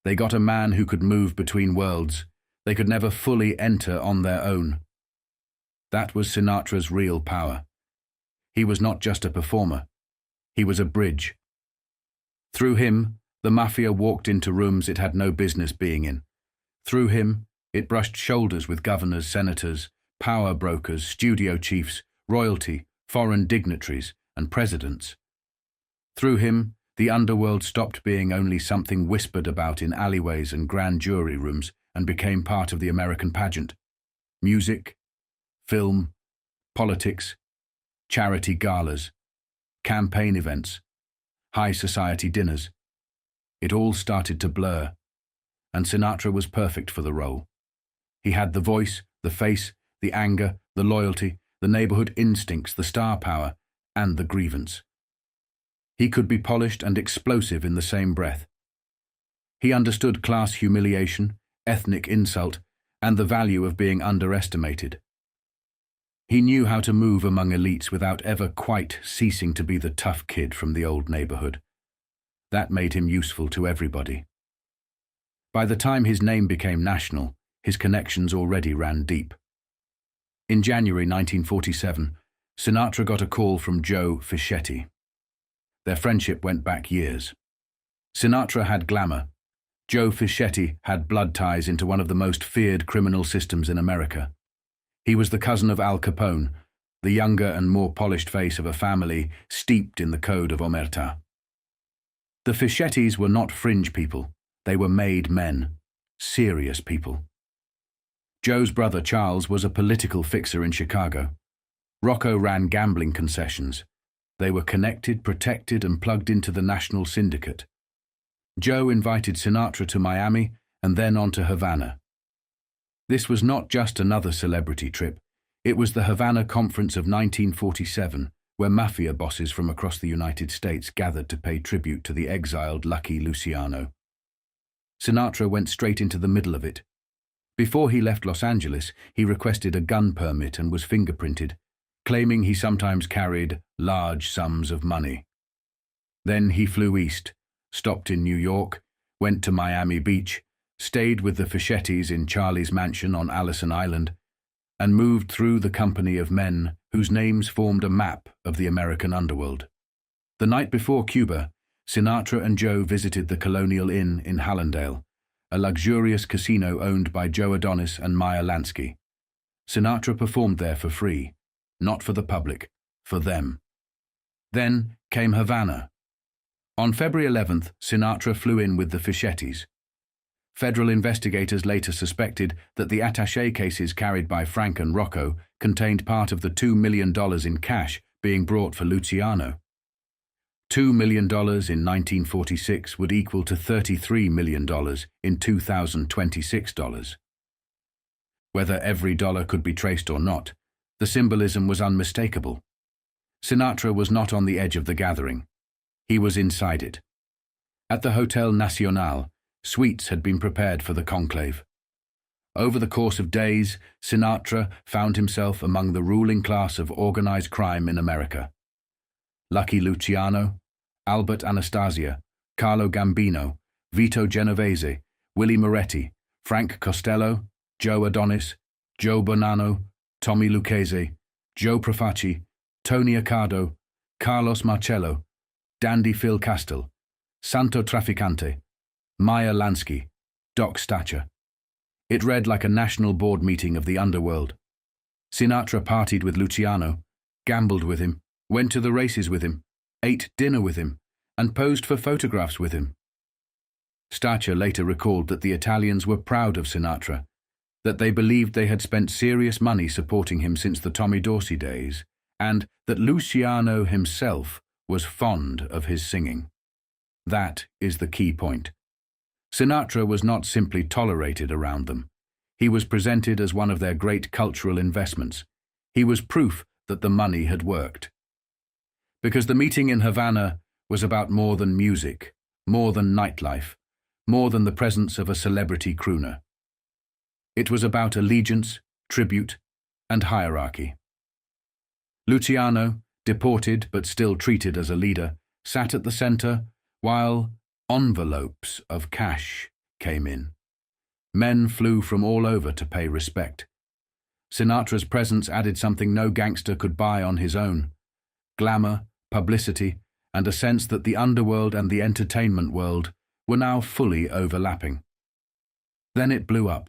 They got a man who could move between worlds they could never fully enter on their own. That was Sinatra's real power. He was not just a performer. He was a bridge. Through him, the mafia walked into rooms it had no business being in. Through him, it brushed shoulders with governors, senators, power brokers, studio chiefs, royalty, foreign dignitaries, and presidents. Through him, the underworld stopped being only something whispered about in alleyways and grand jury rooms and became part of the American pageant. Music, film, politics, charity galas, campaign events, high society dinners. It all started to blur, and Sinatra was perfect for the role. He had the voice, the face, the anger, the loyalty, the neighborhood instincts, the star power, and the grievance. He could be polished and explosive in the same breath. He understood class humiliation, ethnic insult, and the value of being underestimated. He knew how to move among elites without ever quite ceasing to be the tough kid from the old neighborhood. That made him useful to everybody. By the time his name became national, his connections already ran deep. In January 1947, Sinatra got a call from Joe Fischetti. Their friendship went back years. Sinatra had glamour. Joe Fischetti had blood ties into one of the most feared criminal systems in America. He was the cousin of Al Capone, the younger and more polished face of a family steeped in the code of omerta. The Fischettis were not fringe people. They were made men, serious people. Joe's brother Charles was a political fixer in Chicago. Rocco ran gambling concessions. They were connected, protected, and plugged into the national syndicate. Joe invited Sinatra to Miami and then on to Havana. This was not just another celebrity trip. It was the Havana Conference of 1947, where mafia bosses from across the United States gathered to pay tribute to the exiled Lucky Luciano. Sinatra went straight into the middle of it. Before he left Los Angeles, he requested a gun permit and was fingerprinted. claiming he sometimes carried large sums of money. Then he flew east, stopped in New York, went to Miami Beach, stayed with the Fichettis in Charlie's mansion on Allison Island, and moved through the company of men whose names formed a map of the American underworld. The night before Cuba, Sinatra and Joe visited the Colonial Inn in Hallandale, a luxurious casino owned by Joe Adonis and Meyer Lansky. Sinatra performed there for free, not for the public, for them. Then came Havana. On February 11th, Sinatra flew in with the Fichettis. Federal investigators later suspected that the attaché cases carried by Frank and Rocco contained part of the $2 million in cash being brought for Luciano. $2 million in 1946 would equal to $33 million in 2026 dollars. Whether every dollar could be traced or not, the symbolism was unmistakable. Sinatra was not on the edge of the gathering. He was inside it. At the Hotel Nacional, suites had been prepared for the conclave. Over the course of days, Sinatra found himself among the ruling class of organized crime in America. Lucky Luciano, Albert Anastasia, Carlo Gambino, Vito Genovese, Willie Moretti, Frank Costello, Joe Adonis, Joe Bonanno, Tommy Lucchese, Joe Profaci, Tony Accardo, Carlos Marcello, Dandy Phil Castle, Santo Trafficante, Meyer Lansky, Doc Stacher. It read like a national board meeting of the underworld. Sinatra partied with Luciano, gambled with him, went to the races with him, ate dinner with him, and posed for photographs with him. Stacher later recalled that the Italians were proud of Sinatra, that they believed they had spent serious money supporting him since the Tommy Dorsey days, and that Luciano himself was fond of his singing. That is the key point. Sinatra was not simply tolerated around them. He was presented as one of their great cultural investments. He was proof that the money had worked. Because the meeting in Havana was about more than music, more than nightlife, more than the presence of a celebrity crooner. It was about allegiance, tribute, and hierarchy. Luciano, deported but still treated as a leader, sat at the center while envelopes of cash came in. Men flew from all over to pay respect. Sinatra's presence added something no gangster could buy on his own: glamour, publicity, and a sense that the underworld and the entertainment world were now fully overlapping. Then it blew up.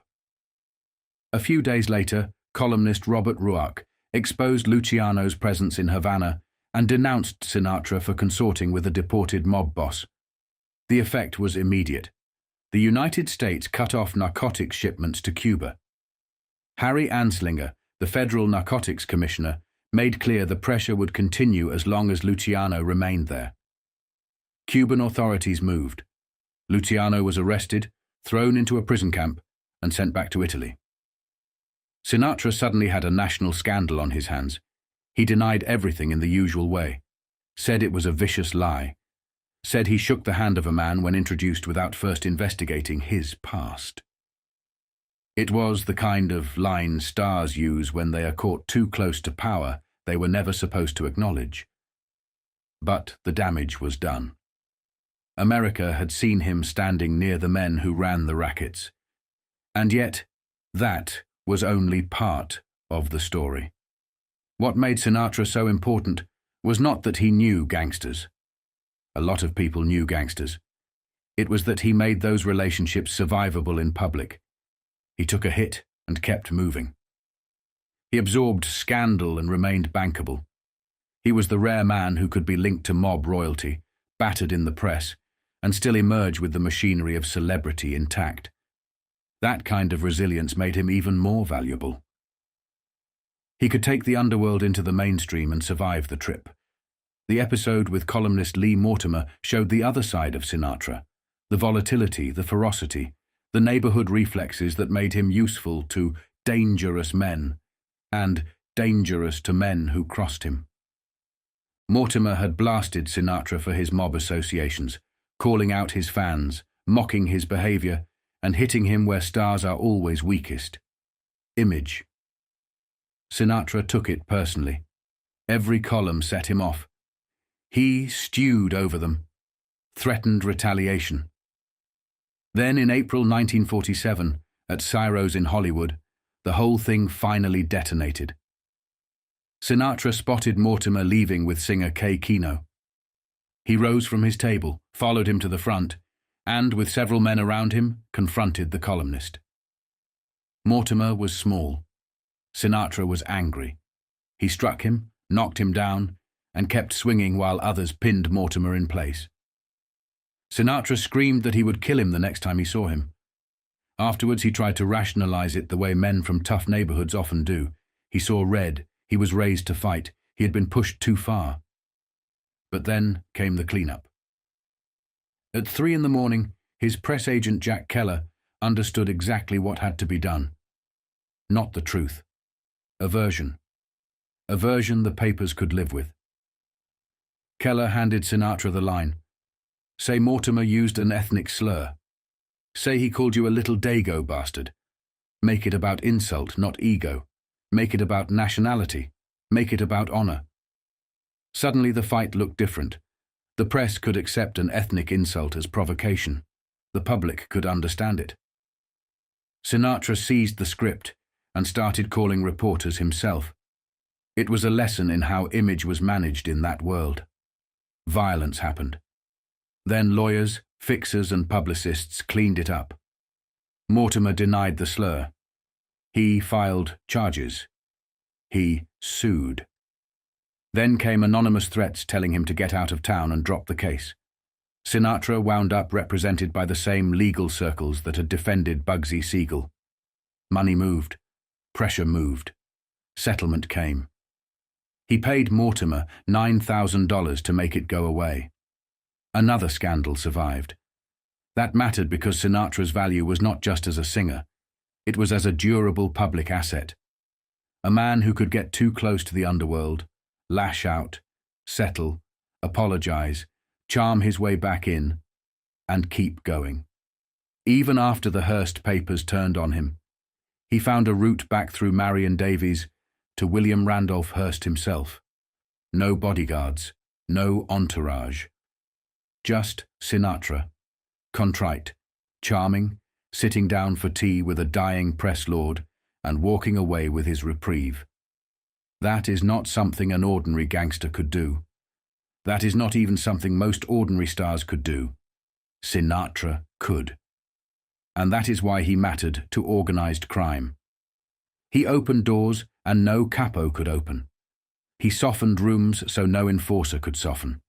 A few days later, columnist Robert Ruark exposed Luciano's presence in Havana and denounced Sinatra for consorting with a deported mob boss. The effect was immediate. The United States cut off narcotics shipments to Cuba. Harry Anslinger, the federal narcotics commissioner, made clear the pressure would continue as long as Luciano remained there. Cuban authorities moved. Luciano was arrested, thrown into a prison camp, and sent back to Italy. Sinatra suddenly had a national scandal on his hands. He denied everything in the usual way, said it was a vicious lie, said he shook the hand of a man when introduced without first investigating his past. It was the kind of line stars use when they are caught too close to power they were never supposed to acknowledge. But the damage was done. America had seen him standing near the men who ran the rackets. And yet, that was only part of the story. What made Sinatra so important was not that he knew gangsters. A lot of people knew gangsters. It was that he made those relationships survivable in public. He took a hit and kept moving. He absorbed scandal and remained bankable. He was the rare man who could be linked to mob royalty, battered in the press, and still emerge with the machinery of celebrity intact. That kind of resilience made him even more valuable. He could take the underworld into the mainstream and survive the trip. The episode with columnist Lee Mortimer showed the other side of Sinatra, the volatility, the ferocity, the neighborhood reflexes that made him useful to dangerous men, and dangerous to men who crossed him. Mortimer had blasted Sinatra for his mob associations, calling out his fans, mocking his behavior, and hitting him where stars are always weakest: image. Sinatra took it personally. Every column set him off. He stewed over them, threatened retaliation. Then in April 1947, at Ciro's in Hollywood, the whole thing finally detonated. Sinatra spotted Mortimer leaving with singer Kay Kino. He rose from his table, followed him to the front, and, with several men around him, confronted the columnist. Mortimer was small. Sinatra was angry. He struck him, knocked him down, and kept swinging while others pinned Mortimer in place. Sinatra screamed that he would kill him the next time he saw him. Afterwards, he tried to rationalize it the way men from tough neighborhoods often do. He saw red. He was raised to fight. He had been pushed too far. But then came the cleanup. At 3 a.m, his press agent Jack Keller understood exactly what had to be done. Not the truth. A version. A version the papers could live with. Keller handed Sinatra the line. Say Mortimer used an ethnic slur. Say he called you a little dago bastard. Make it about insult, not ego. Make it about nationality. Make it about honor. Suddenly the fight looked different. The press could accept an ethnic insult as provocation. The public could understand it. Sinatra seized the script and started calling reporters himself. It was a lesson in how image was managed in that world. Violence happened. Then lawyers, fixers and publicists cleaned it up. Mortimer denied the slur. He filed charges. He sued. Then came anonymous threats telling him to get out of town and drop the case. Sinatra wound up represented by the same legal circles that had defended Bugsy Siegel. Money moved. Pressure moved. Settlement came. He paid Mortimer $9,000 to make it go away. Another scandal survived. That mattered because Sinatra's value was not just as a singer. It was as a durable public asset. A man who could get too close to the underworld, lash out, settle, apologize, charm his way back in, and keep going. Even after the Hearst papers turned on him, he found a route back through Marion Davies to William Randolph Hearst himself. No bodyguards, no entourage. Just Sinatra, contrite, charming, sitting down for tea with a dying press lord and walking away with his reprieve. That is not something an ordinary gangster could do. That is not even something most ordinary stars could do. Sinatra could. And that is why he mattered to organized crime. He opened doors and no capo could open. He softened rooms so no enforcer could soften.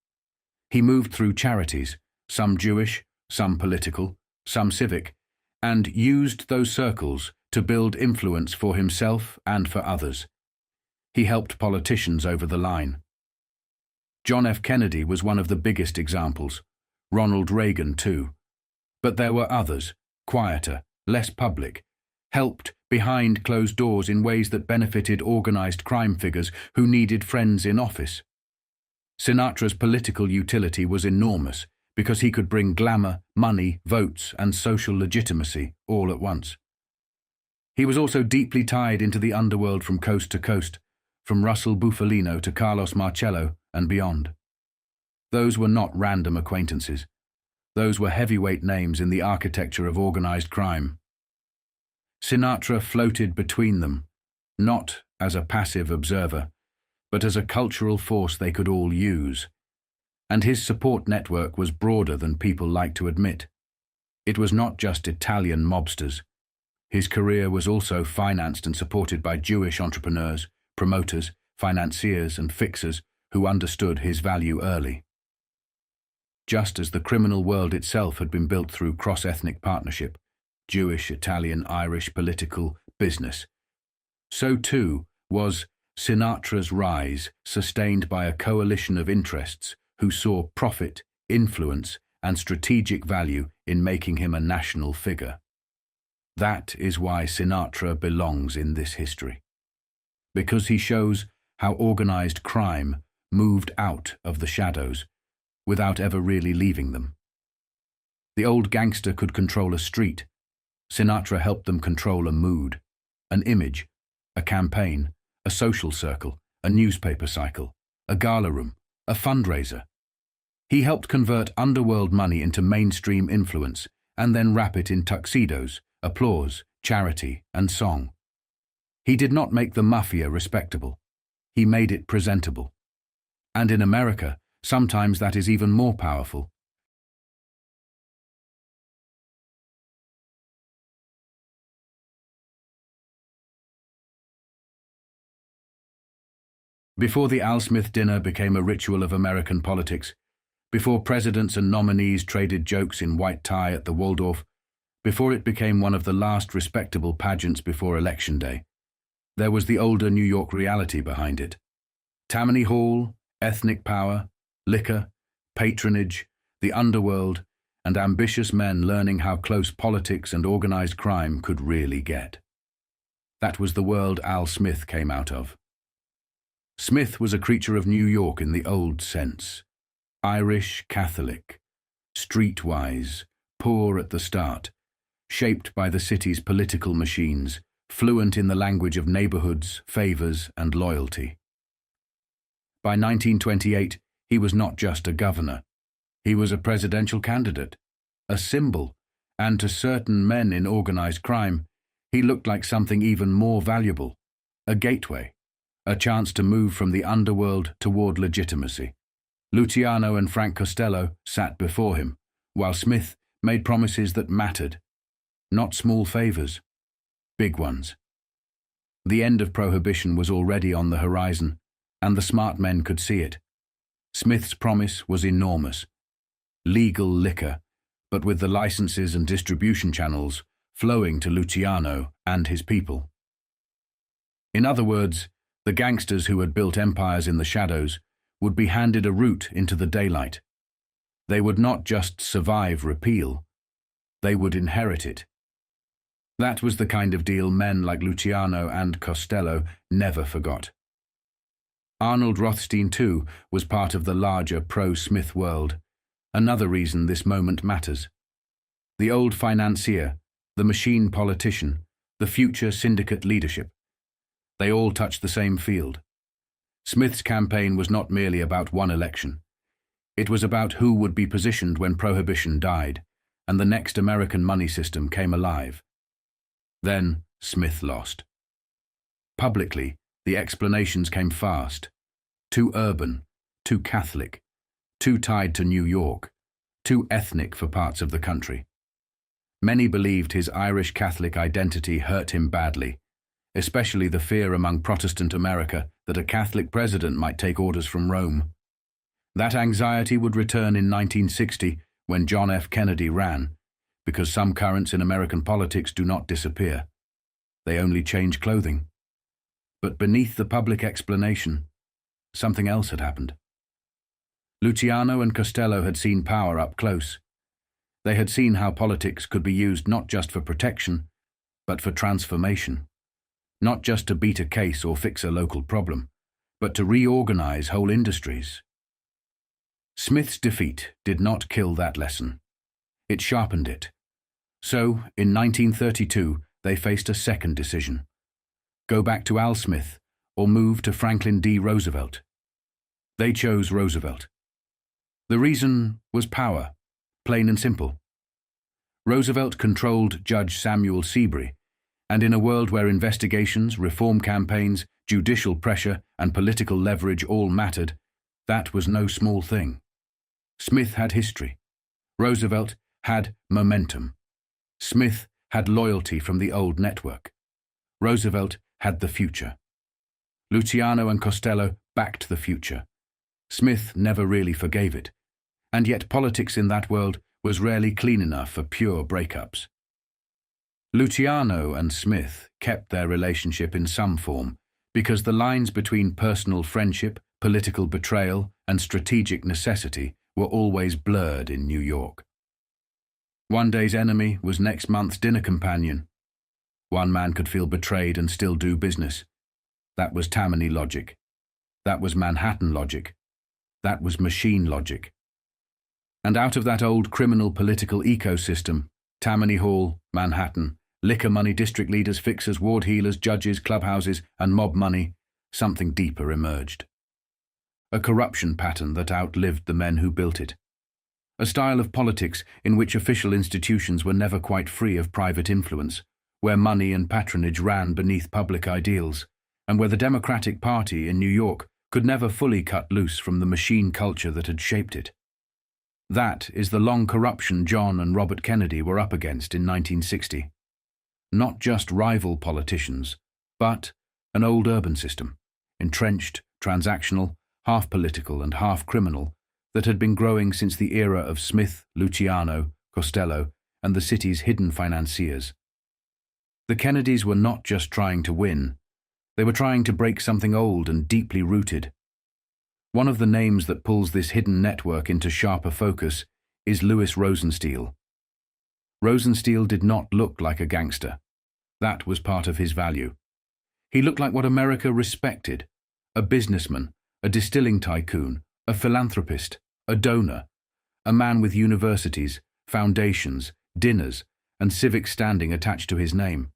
He moved through charities, some Jewish, some political, some civic, and used those circles to build influence for himself and for others. He helped politicians over the line. John F. Kennedy was one of the biggest examples, Ronald Reagan too. But there were others, quieter, less public, helped behind closed doors in ways that benefited organized crime figures who needed friends in office. Sinatra's political utility was enormous because he could bring glamour, money, votes, and social legitimacy all at once. He was also deeply tied into the underworld from coast to coast, from Russell Bufalino to Carlos Marcello and beyond. Those were not random acquaintances. Those were heavyweight names in the architecture of organized crime. Sinatra floated between them, not as a passive observer, but as a cultural force they could all use. And his support network was broader than people like to admit. It was not just Italian mobsters. His career was also financed and supported by Jewish entrepreneurs, promoters, financiers, and fixers who understood his value early. Just as the criminal world itself had been built through cross-ethnic partnership, Jewish, Italian, Irish, political, business, so too was Sinatra's rise sustained by a coalition of interests who saw profit, influence, and strategic value in making him a national figure. That is why Sinatra belongs in this history. Because he shows how organized crime moved out of the shadows without ever really leaving them. The old gangster could control a street. Sinatra helped them control a mood, an image, a campaign, a social circle, a newspaper cycle, a gala room, a fundraiser. He helped convert underworld money into mainstream influence and then wrap it in tuxedos, applause, charity, and song. He did not make the mafia respectable. He made it presentable. And in America, sometimes that is even more powerful. Before the Al Smith dinner became a ritual of American politics, before presidents and nominees traded jokes in white tie at the Waldorf, before it became one of the last respectable pageants before Election Day, there was the older New York reality behind it. Tammany Hall, ethnic power, liquor, patronage, the underworld, and ambitious men learning how close politics and organized crime could really get. That was the world Al Smith came out of. Smith was a creature of New York in the old sense. Irish Catholic, streetwise, poor at the start, shaped by the city's political machines, fluent in the language of neighborhoods, favors, and loyalty. By 1928, he was not just a governor. He was a presidential candidate, a symbol, and to certain men in organized crime, he looked like something even more valuable, a gateway, a chance to move from the underworld toward legitimacy. Luciano and Frank Costello sat before him, while Smith made promises that mattered. Not small favors, big ones. The end of Prohibition was already on the horizon, and the smart men could see it. Smith's promise was enormous. Legal liquor, but with the licenses and distribution channels flowing to Luciano and his people. In other words, the gangsters who had built empires in the shadows would be handed a route into the daylight. They would not just survive repeal, they would inherit it. That was the kind of deal men like Luciano and Costello never forgot. Arnold Rothstein, too, was part of the larger pro-Smith world, another reason this moment matters. The old financier, the machine politician, the future syndicate leadership. They all touched the same field. Smith's campaign was not merely about one election. It was about who would be positioned when Prohibition died and the next American money system came alive. Then Smith lost. Publicly, the explanations came fast. Too urban, too Catholic, too tied to New York, too ethnic for parts of the country. Many believed his Irish Catholic identity hurt him badly, especially the fear among Protestant America that a Catholic president might take orders from Rome. That anxiety would return in 1960 when John F. Kennedy ran, because some currents in American politics do not disappear. They only change clothing. But beneath the public explanation, something else had happened. Luciano and Costello had seen power up close. They had seen how politics could be used not just for protection, but for transformation. Not just to beat a case or fix a local problem, but to reorganize whole industries. Smith's defeat did not kill that lesson. It sharpened it. So, in 1932, they faced a second decision. Go back to Al Smith or move to Franklin D. Roosevelt. They chose Roosevelt. The reason was power, plain and simple. Roosevelt controlled Judge Samuel Seabury, and in a world where investigations, reform campaigns, judicial pressure, and political leverage all mattered, that was no small thing. Smith had history. Roosevelt had momentum. Smith had loyalty from the old network. Roosevelt had the future. Luciano and Costello backed the future. Smith never really forgave it, and yet politics in that world was rarely clean enough for pure breakups. Luciano and Smith kept their relationship in some form because the lines between personal friendship, political betrayal, and strategic necessity were always blurred in New York. One day's enemy was next month's dinner companion. One man could feel betrayed and still do business. That was Tammany logic. That was Manhattan logic. That was machine logic. And out of that old criminal political ecosystem, Tammany Hall, Manhattan, liquor money district leaders, fixers, ward heelers, judges, clubhouses, and mob money, something deeper emerged. A corruption pattern that outlived the men who built it. A style of politics in which official institutions were never quite free of private influence, where money and patronage ran beneath public ideals, and where the Democratic Party in New York could never fully cut loose from the machine culture that had shaped it. That is the long corruption John and Robert Kennedy were up against in 1960. Not just rival politicians, but an old urban system, entrenched, transactional, half political and half criminal, that had been growing since the era of Smith, Luciano, Costello, and the city's hidden financiers. The Kennedys were not just trying to win, they were trying to break something old and deeply rooted. One of the names that pulls this hidden network into sharper focus is Louis Rosenstiel. Rosenstiel did not look like a gangster. That was part of his value. He looked like what America respected: a businessman, a distilling tycoon, a philanthropist, a donor, a man with universities, foundations, dinners, and civic standing attached to his name.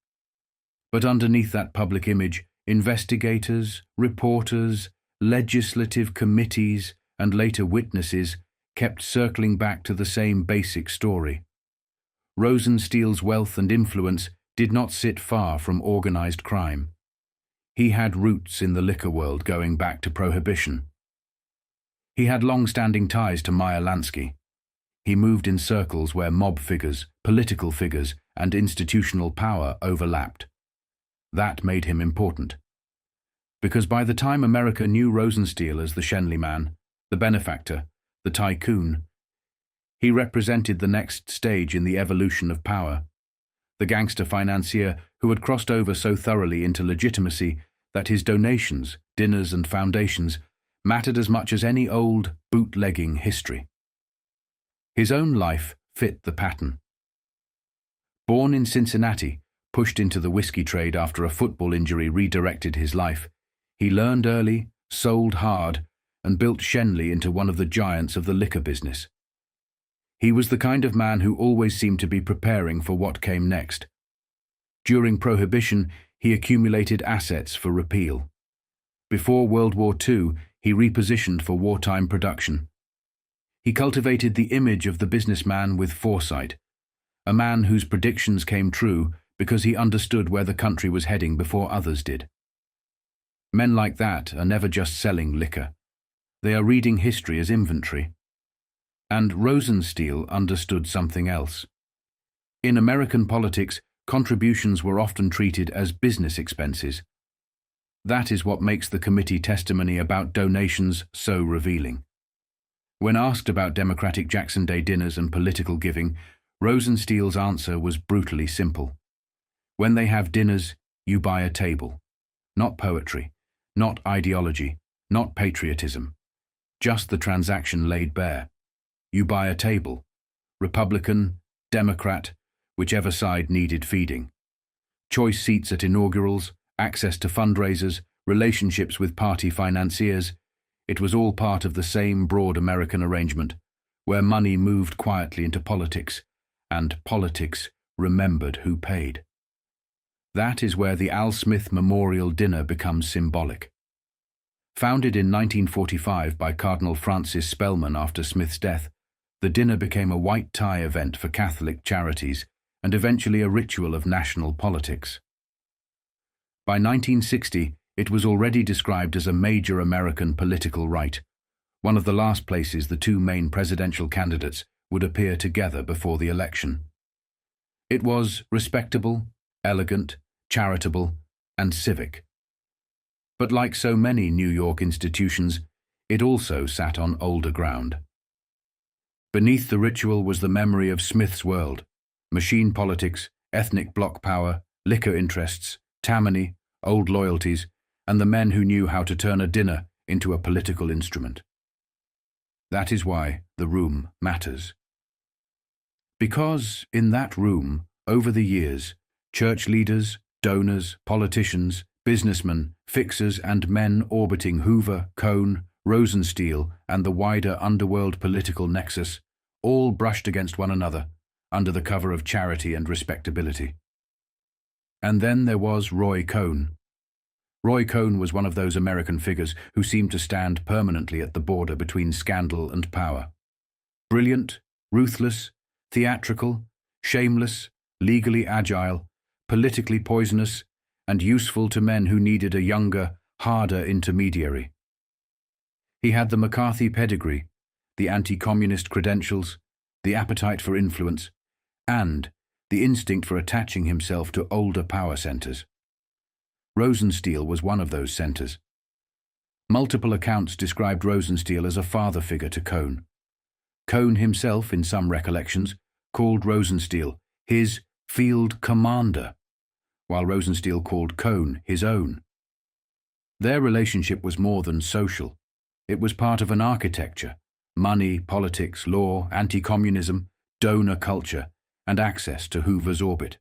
But underneath that public image, investigators, reporters, legislative committees, and later witnesses kept circling back to the same basic story. Rosenstiel's wealth and influence did not sit far from organized crime. He had roots in the liquor world going back to Prohibition. He had long-standing ties to Meyer Lansky. He moved in circles where mob figures, political figures, and institutional power overlapped. That made him important. Because by the time America knew Rosenstiel as the Shenley man, the benefactor, the tycoon, he represented the next stage in the evolution of power. The gangster financier who had crossed over so thoroughly into legitimacy that his donations, dinners, and foundations mattered as much as any old, bootlegging history. His own life fit the pattern. Born in Cincinnati, pushed into the whiskey trade after a football injury redirected his life, he learned early, sold hard, and built Shenley into one of the giants of the liquor business. He was the kind of man who always seemed to be preparing for what came next. During Prohibition, he accumulated assets for repeal. Before World War II, he repositioned for wartime production. He cultivated the image of the businessman with foresight, a man whose predictions came true because he understood where the country was heading before others did. Men like that are never just selling liquor. They are reading history as inventory. And Rosenstiel understood something else. In American politics, contributions were often treated as business expenses. That is what makes the committee testimony about donations so revealing. When asked about Democratic Jackson Day dinners and political giving, Rosenstiel's answer was brutally simple. When they have dinners, you buy a table. Not poetry, not ideology, not patriotism. Just the transaction laid bare. You buy a table. Republican, Democrat, whichever side needed feeding. Choice seats at inaugurals, access to fundraisers, relationships with party financiers. It was all part of the same broad American arrangement, where money moved quietly into politics, and politics remembered who paid. That is where the Al Smith Memorial Dinner becomes symbolic. Founded in 1945 by Cardinal Francis Spellman after Smith's death, the dinner became a white tie event for Catholic charities and eventually a ritual of national politics. By 1960, it was already described as a major American political rite, one of the last places the two main presidential candidates would appear together before the election. It was respectable, elegant, charitable, and civic. But like so many New York institutions, it also sat on older ground. Beneath the ritual was the memory of Smith's world: machine politics, ethnic bloc power, liquor interests, Tammany, old loyalties, and the men who knew how to turn a dinner into a political instrument. That is why the room matters. Because in that room, over the years, church leaders, donors, politicians, businessmen, fixers, and men orbiting Hoover, Cohn, Rosenstiel, and the wider underworld political nexus all brushed against one another under the cover of charity and respectability. And then there was Roy Cohn. Roy Cohn was one of those American figures who seemed to stand permanently at the border between scandal and power. Brilliant, ruthless, theatrical, shameless, legally agile, politically poisonous, and useful to men who needed a younger, harder intermediary. He had the McCarthy pedigree, the anti-communist credentials, the appetite for influence, and the instinct for attaching himself to older power centers. Rosenstiel was one of those centers. Multiple accounts described Rosenstiel as a father figure to Cohn. Cohn himself, in some recollections, called Rosenstiel his field commander, while Rosenstiel called Cohn his own. Their relationship was more than social. It was part of an architecture: money, politics, law, anti-communism, donor culture, and access to Hoover's orbit.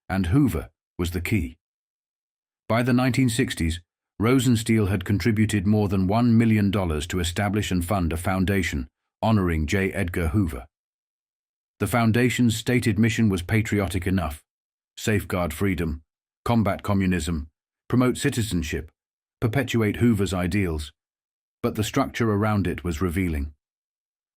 And Hoover was the key. By the 1960s, Rosenstiel had contributed more than $1 million to establish and fund a foundation honoring J. Edgar Hoover. The foundation's stated mission was patriotic enough: safeguard freedom, combat communism, promote citizenship, perpetuate Hoover's ideals. But the structure around it was revealing.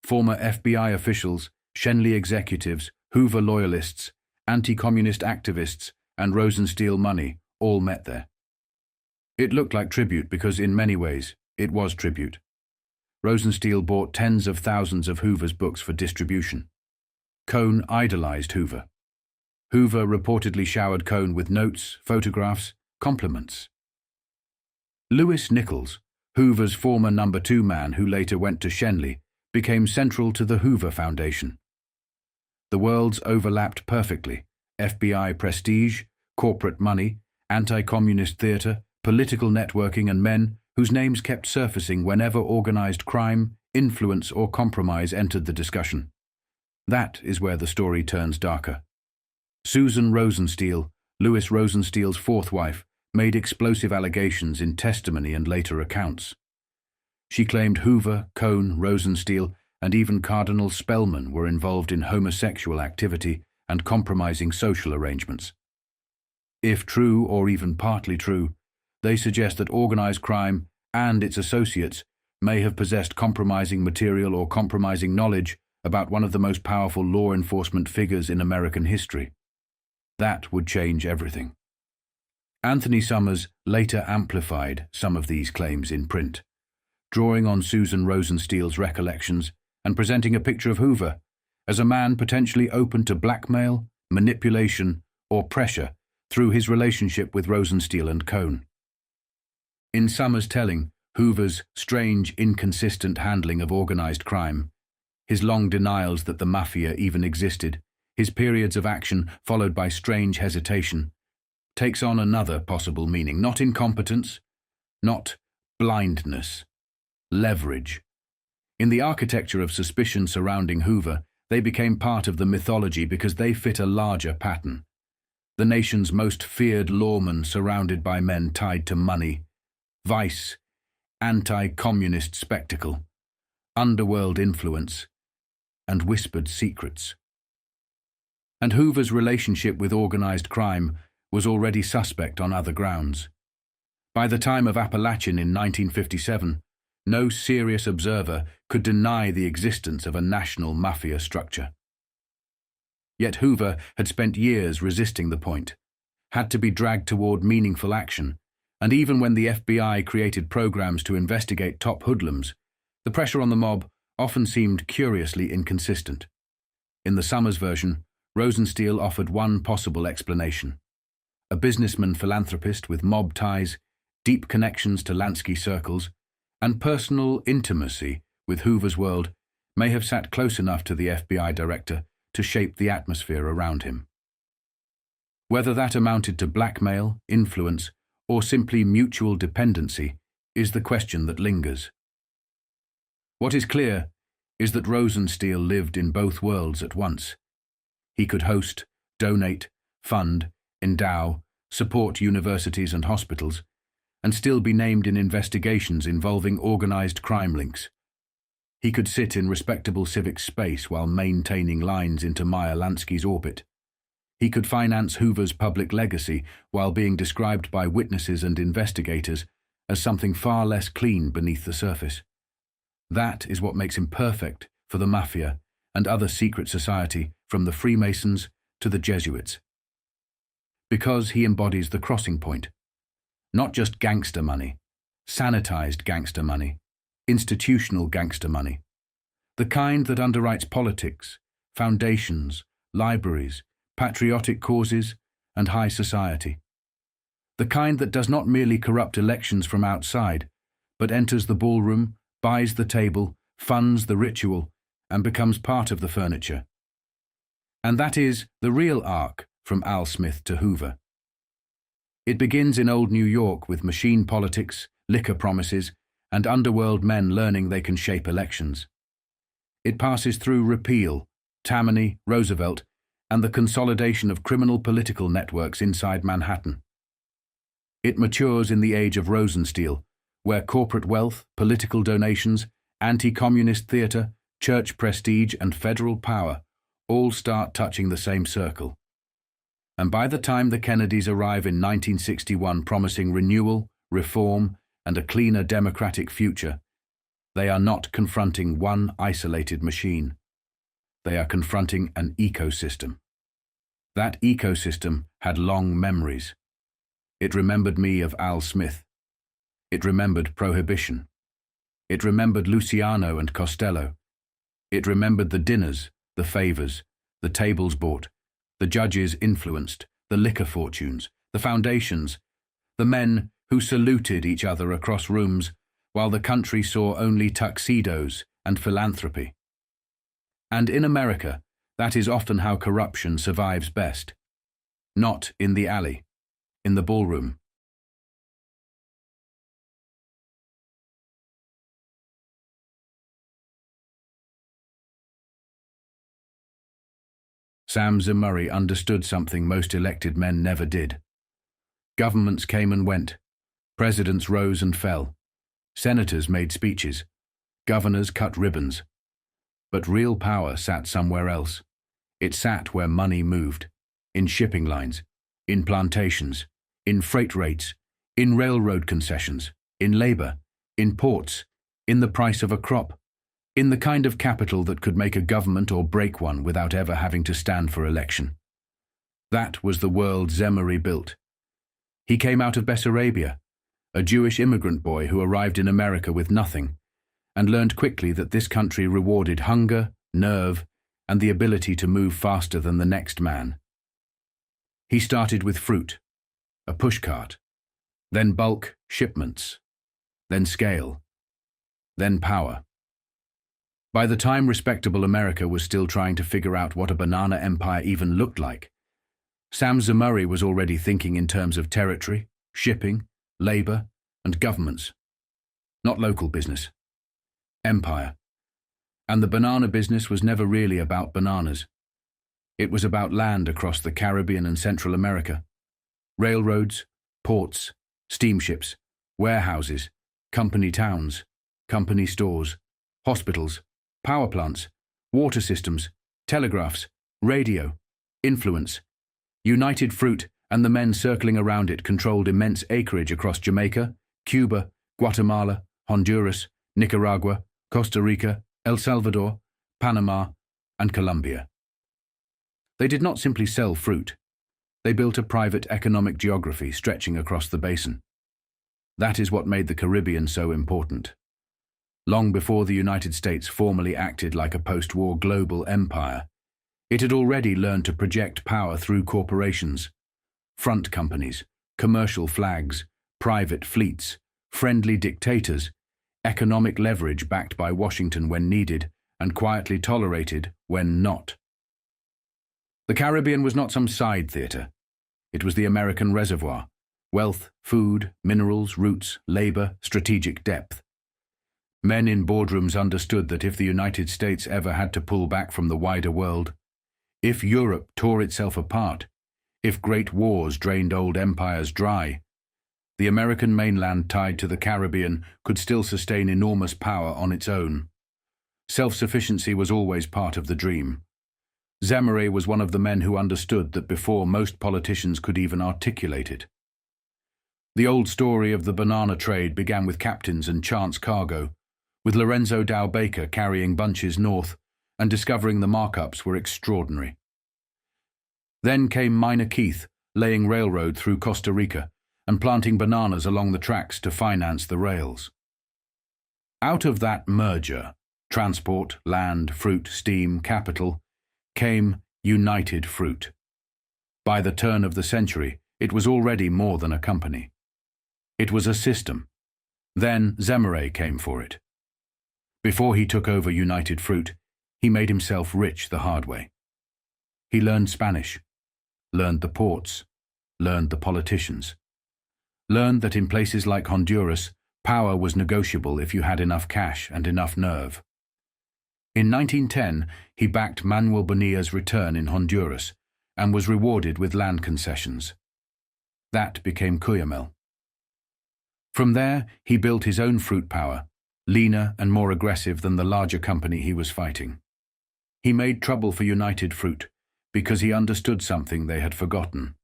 Former FBI officials, Schenley executives, Hoover loyalists, anti-communist activists, and Rosenstiel money all met there. It looked like tribute because in many ways it was tribute. Rosenstiel bought tens of thousands of Hoover's books for distribution. Cohn idolized Hoover. Hoover reportedly showered Cohn with notes, photographs, compliments. Lewis Nichols, Hoover's former number 2 man who later went to Schenley, became central to the Hoover Foundation. The worlds overlapped perfectly: FBI prestige, corporate money, anti-communist theater, political networking, and men whose names kept surfacing whenever organized crime, influence, or compromise entered the discussion. That is where the story turns darker. Susan Rosenstiel, Louis Rosenstiel's 4th wife, made explosive allegations in testimony and later accounts. She claimed Hoover, Cohn, Rosenstiel, and even Cardinal Spellman were involved in homosexual activity and compromising social arrangements. If true, or even partly true, they suggest that organized crime and its associates may have possessed compromising material or compromising knowledge about one of the most powerful law enforcement figures in American history. That would change everything. Anthony Summers later amplified some of these claims in print, drawing on Susan Rosenstiel's recollections and presenting a picture of Hoover as a man potentially open to blackmail, manipulation, or pressure through his relationship with Rosenstiel and Cohn. In Summers' telling, Hoover's strange, inconsistent handling of organized crime, his long denials that the mafia even existed, his periods of action followed by strange hesitation, takes on another possible meaning: not incompetence, not blindness, leverage. In the architecture of suspicion surrounding Hoover, they became part of the mythology because they fit a larger pattern. The nation's most feared lawman surrounded by men tied to money, vice, anti-communist spectacle, underworld influence, and whispered secrets. And Hoover's relationship with organized crime was already suspect on other grounds. By the time of Appalachian in 1957, no serious observer could deny the existence of a national mafia structure. Yet Hoover had spent years resisting the point, had to be dragged toward meaningful action, and even when the FBI created programs to investigate top hoodlums, the pressure on the mob often seemed curiously inconsistent. In the Summers version, Rosenstiel offered one possible explanation. A businessman philanthropist with mob ties, deep connections to Lansky circles, and personal intimacy with Hoover's world may have sat close enough to the FBI director to shape the atmosphere around him. Whether that amounted to blackmail, influence, or simply mutual dependency is the question that lingers. What is clear is that Rosenstiel lived in both worlds at once. He could host, donate, fund, endow, support universities and hospitals, and still be named in investigations involving organized crime links. He could sit in respectable civic space while maintaining lines into Meyer Lansky's orbit. He could finance Hoover's public legacy while being described by witnesses and investigators as something far less clean beneath the surface. That is what makes him perfect for the mafia and other secret society, from the Freemasons to the Jesuits. Because he embodies the crossing point. Not just gangster money, sanitized gangster money, institutional gangster money. The kind that underwrites politics, foundations, libraries, patriotic causes, and high society. The kind that does not merely corrupt elections from outside, but enters the ballroom, buys the table, funds the ritual, and becomes part of the furniture. And that is the real arc from Al Smith to Hoover. It begins in old New York with machine politics, liquor promises, and underworld men learning they can shape elections. It passes through repeal, Tammany, Roosevelt, and the consolidation of criminal political networks inside Manhattan. It matures in the age of Rosenstiel, where corporate wealth, political donations, anti-communist theater, church prestige, and federal power all start touching the same circle. And by the time the Kennedys arrive in 1961 promising renewal, reform, and a cleaner democratic future, they are not confronting one isolated machine. They are confronting an ecosystem. That ecosystem had long memories. It remembered me of Al Smith. It remembered Prohibition. It remembered Luciano and Costello. It remembered the dinners, the favors, the tables bought, the judges influenced, the liquor fortunes, the foundations, the men who saluted each other across rooms while the country saw only tuxedos and philanthropy. And in America, that is often how corruption survives best. Not in the alley, in the ballroom. Sam Zemurray understood something most elected men never did. Governments came and went. Presidents rose and fell. Senators made speeches. Governors cut ribbons. But real power sat somewhere else. It sat where money moved. In shipping lines, in plantations, in freight rates, in railroad concessions, in labor, in ports, in the price of a crop, in the kind of capital that could make a government or break one without ever having to stand for election. That was the world Zemurray built. He came out of Bessarabia, a Jewish immigrant boy who arrived in America with nothing, and learned quickly that this country rewarded hunger, nerve, and the ability to move faster than the next man. He started with fruit, a pushcart, then bulk shipments, then scale, then power. By the time respectable America was still trying to figure out what a banana empire even looked like, Sam Zemurray was already thinking in terms of territory, shipping, labor, and governments. Not local business. Empire. And the banana business was never really about bananas. It was about land across the Caribbean and Central America. Railroads, ports, steamships, warehouses, company towns, company stores, hospitals, power plants, water systems, telegraphs, radio, influence. United Fruit and the men circling around it controlled immense acreage across Jamaica, Cuba, Guatemala, Honduras, Nicaragua, Costa Rica, El Salvador, Panama, and Colombia. They did not simply sell fruit. They built a private economic geography stretching across the basin. That is what made the Caribbean so important. Long before the United States formally acted like a post-war global empire, it had already learned to project power through corporations, front companies, commercial flags, private fleets, friendly dictators, economic leverage backed by Washington when needed and quietly tolerated when not. The Caribbean was not some side theater. It was the American reservoir: wealth, food, minerals, roots, labor, strategic depth. Men in boardrooms understood that if the United States ever had to pull back from the wider world, if Europe tore itself apart, if great wars drained old empires dry, the American mainland tied to the Caribbean could still sustain enormous power on its own. Self-sufficiency was always part of the dream. Zemurray was one of the men who understood that before most politicians could even articulate it. The old story of the banana trade began with captains and chance cargo, with Lorenzo Dow Baker carrying bunches north and discovering the markups were extraordinary. Then came Minor Keith, laying railroad through Costa Rica and planting bananas along the tracks to finance the rails. Out of that merger, transport, land, fruit, steam, capital, came United Fruit. By the turn of the century, it was already more than a company. It was a system. Then Zemurray came for it. Before he took over United Fruit, he made himself rich the hard way. He learned Spanish, learned the ports, learned the politicians, learned that in places like Honduras, power was negotiable if you had enough cash and enough nerve. In 1910, he backed Manuel Bonilla's return in Honduras and was rewarded with land concessions. That became Cuyamel. From there, he built his own fruit power, leaner and more aggressive than the larger company he was fighting. He made trouble for United Fruit because he understood something they had forgotten.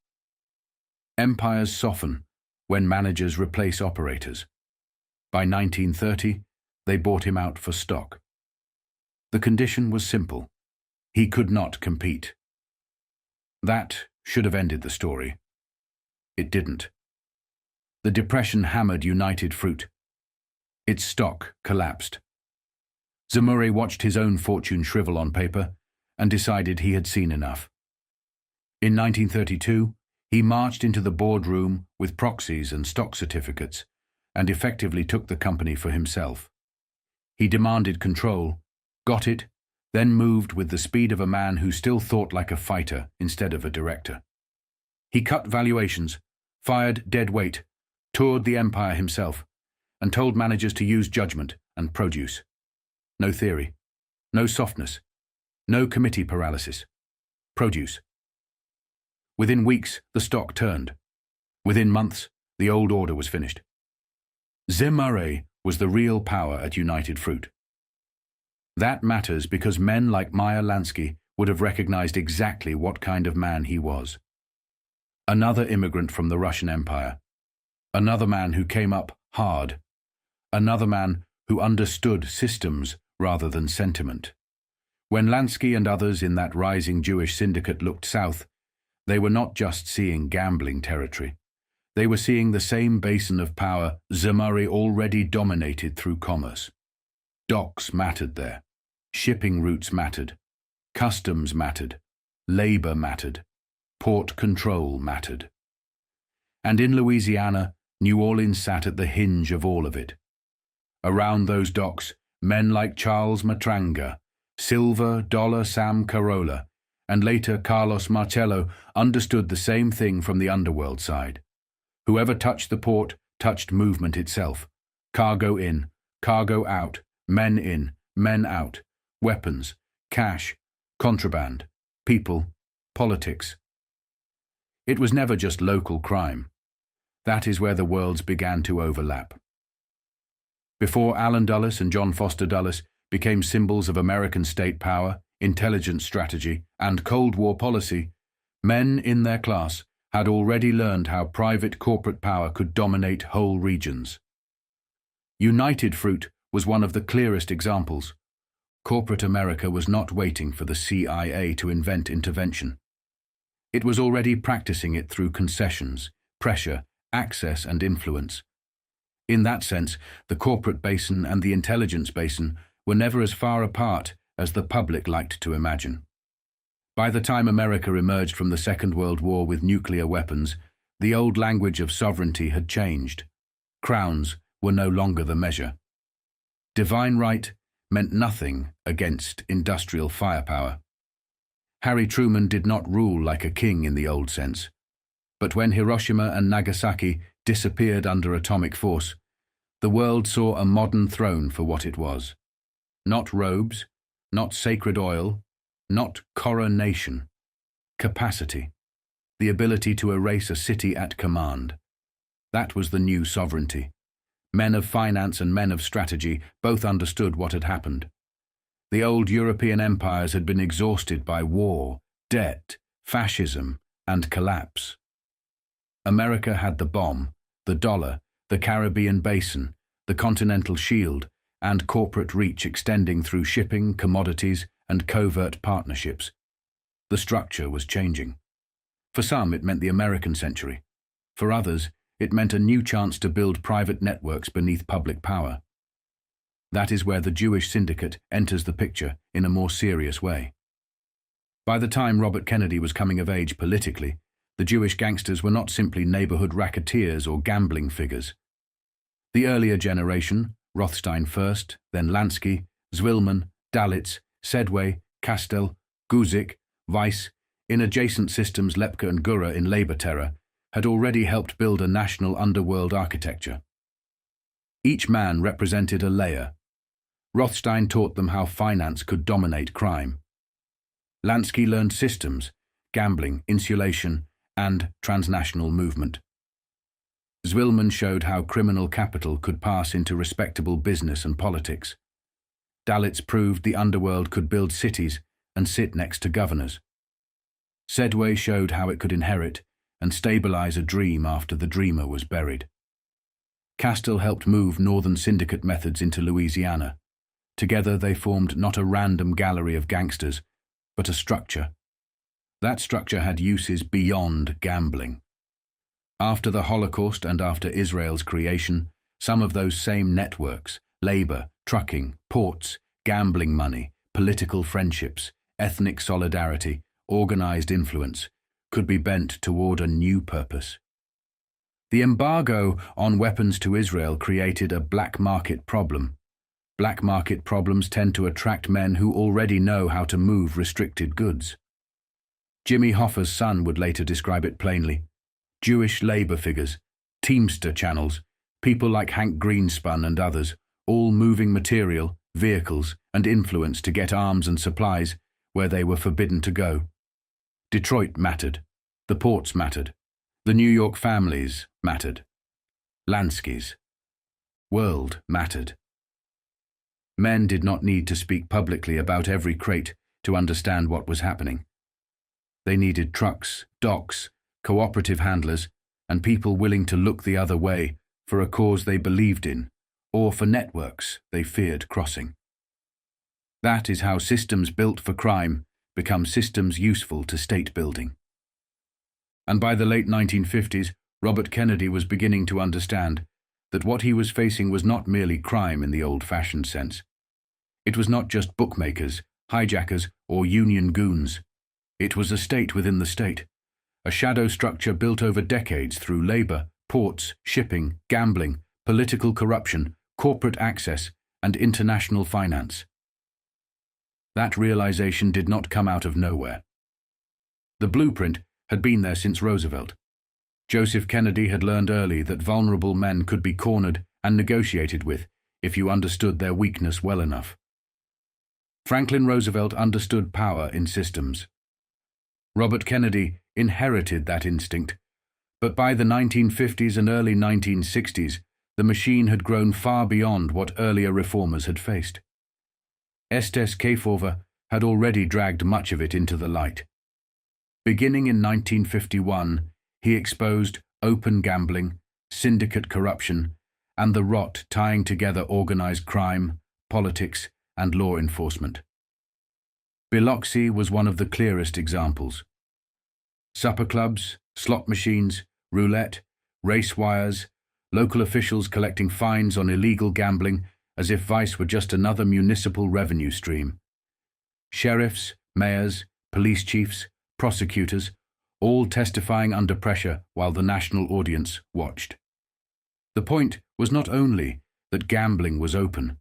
Empires soften when managers replace operators. By 1930, they bought him out for stock. The condition was simple. He could not compete. That should have ended the story. It didn't. The Depression hammered United Fruit. Its stock collapsed. Zemurray watched his own fortune shrivel on paper and decided he had seen enough. In 1932, he marched into the boardroom with proxies and stock certificates and effectively took the company for himself. He demanded control, got it, then moved with the speed of a man who still thought like a fighter instead of a director. He cut valuations, fired dead weight, toured the empire himself, and told managers to use judgment and produce. No theory, no softness, no committee paralysis. Produce. Within weeks, the stock turned. Within months, the old order was finished. Zemurray was the real power at United Fruit. That matters because men like Meyer Lansky would have recognized exactly what kind of man he was. Another immigrant from the Russian Empire. Another man who came up hard. Another man who understood systems rather than sentiment. When Lansky and others in that rising Jewish syndicate looked south, they were not just seeing gambling territory. They were seeing the same basin of power Zemurray already dominated through commerce. Docks mattered there. Shipping routes mattered. Customs mattered. Labor mattered. Port control mattered. And in Louisiana, New Orleans sat at the hinge of all of it. Around those docks, men like Charles Matranga, Silver Dollar Sam Carolla, and later Carlos Marcello understood the same thing from the underworld side. Whoever touched the port touched movement itself. Cargo in, cargo out, men in, men out, weapons, cash, contraband, people, politics. It was never just local crime. That is where the worlds began to overlap. Before Allen Dulles and John Foster Dulles became symbols of American state power, intelligence strategy, and Cold War policy, men in their class had already learned how private corporate power could dominate whole regions. United Fruit was one of the clearest examples. Corporate America was not waiting for the CIA to invent intervention. It was already practicing it through concessions, pressure, access, and influence. In that sense, the corporate basin and the intelligence basin were never as far apart as the public liked to imagine. By the time America emerged from the Second World War with nuclear weapons, the old language of sovereignty had changed. Crowns were no longer the measure. Divine right meant nothing against industrial firepower. Harry Truman did not rule like a king in the old sense. But when Hiroshima and Nagasaki disappeared under atomic force, the world saw a modern throne for what it was. Not robes, not sacred oil, not coronation. Capacity. The ability to erase a city at command. That was the new sovereignty. Men of finance and men of strategy both understood what had happened. The old European empires had been exhausted by war, debt, fascism, and collapse. America had the bomb, the dollar, the Caribbean basin, the continental shield, and corporate reach extending through shipping, commodities, and covert partnerships. The structure was changing. For some, it meant the American century. For others, it meant a new chance to build private networks beneath public power. That is where the Jewish syndicate enters the picture in a more serious way. By the time Robert Kennedy was coming of age politically, the Jewish gangsters were not simply neighborhood racketeers or gambling figures. The earlier generation, Rothstein first, then Lansky, Zwilman, Dalitz, Sedway, Kastel, Guzik, Weiss, in adjacent systems Lepke and Gura in labor terror, had already helped build a national underworld architecture. Each man represented a layer. Rothstein taught them how finance could dominate crime. Lansky learned systems, gambling, insulation, and transnational movement. Zwilman showed how criminal capital could pass into respectable business and politics. Dalitz proved the underworld could build cities and sit next to governors. Sedway showed how it could inherit and stabilize a dream after the dreamer was buried. Kastel helped move Northern Syndicate methods into Louisiana. Together they formed not a random gallery of gangsters, but a structure. That structure had uses beyond gambling. After the Holocaust and after Israel's creation, some of those same networks, labor, trucking, ports, gambling money, political friendships, ethnic solidarity, organized influence, could be bent toward a new purpose. The embargo on weapons to Israel created a black market problem. Black market problems tend to attract men who already know how to move restricted goods. Jimmy Hoffa's son would later describe it plainly. Jewish labor figures, Teamster channels, people like Hank Greenspun and others, all moving material, vehicles, and influence to get arms and supplies where they were forbidden to go. Detroit mattered. The ports mattered. The New York families mattered. Lansky's world mattered. Men did not need to speak publicly about every crate to understand what was happening. They needed trucks, docks, cooperative handlers, and people willing to look the other way for a cause they believed in, or for networks they feared crossing. That is how systems built for crime become systems useful to state building. And by the late 1950s, Robert Kennedy was beginning to understand that what he was facing was not merely crime in the old-fashioned sense. It was not just bookmakers, hijackers, or union goons. It was a state within the state, a shadow structure built over decades through labor, ports, shipping, gambling, political corruption, corporate access, and international finance. That realization did not come out of nowhere. The blueprint had been there since Roosevelt. Joseph Kennedy had learned early that vulnerable men could be cornered and negotiated with if you understood their weakness well enough. Franklin Roosevelt understood power in systems. Robert Kennedy inherited that instinct, but by the 1950s and early 1960s, the machine had grown far beyond what earlier reformers had faced. Estes Kefauver had already dragged much of it into the light. Beginning in 1951, he exposed open gambling, syndicate corruption, and the rot tying together organized crime, politics, and law enforcement. Biloxi was one of the clearest examples. Supper clubs, slot machines, roulette, race wires, local officials collecting fines on illegal gambling as if vice were just another municipal revenue stream. Sheriffs, mayors, police chiefs, prosecutors, all testifying under pressure while the national audience watched. The point was not only that gambling was open,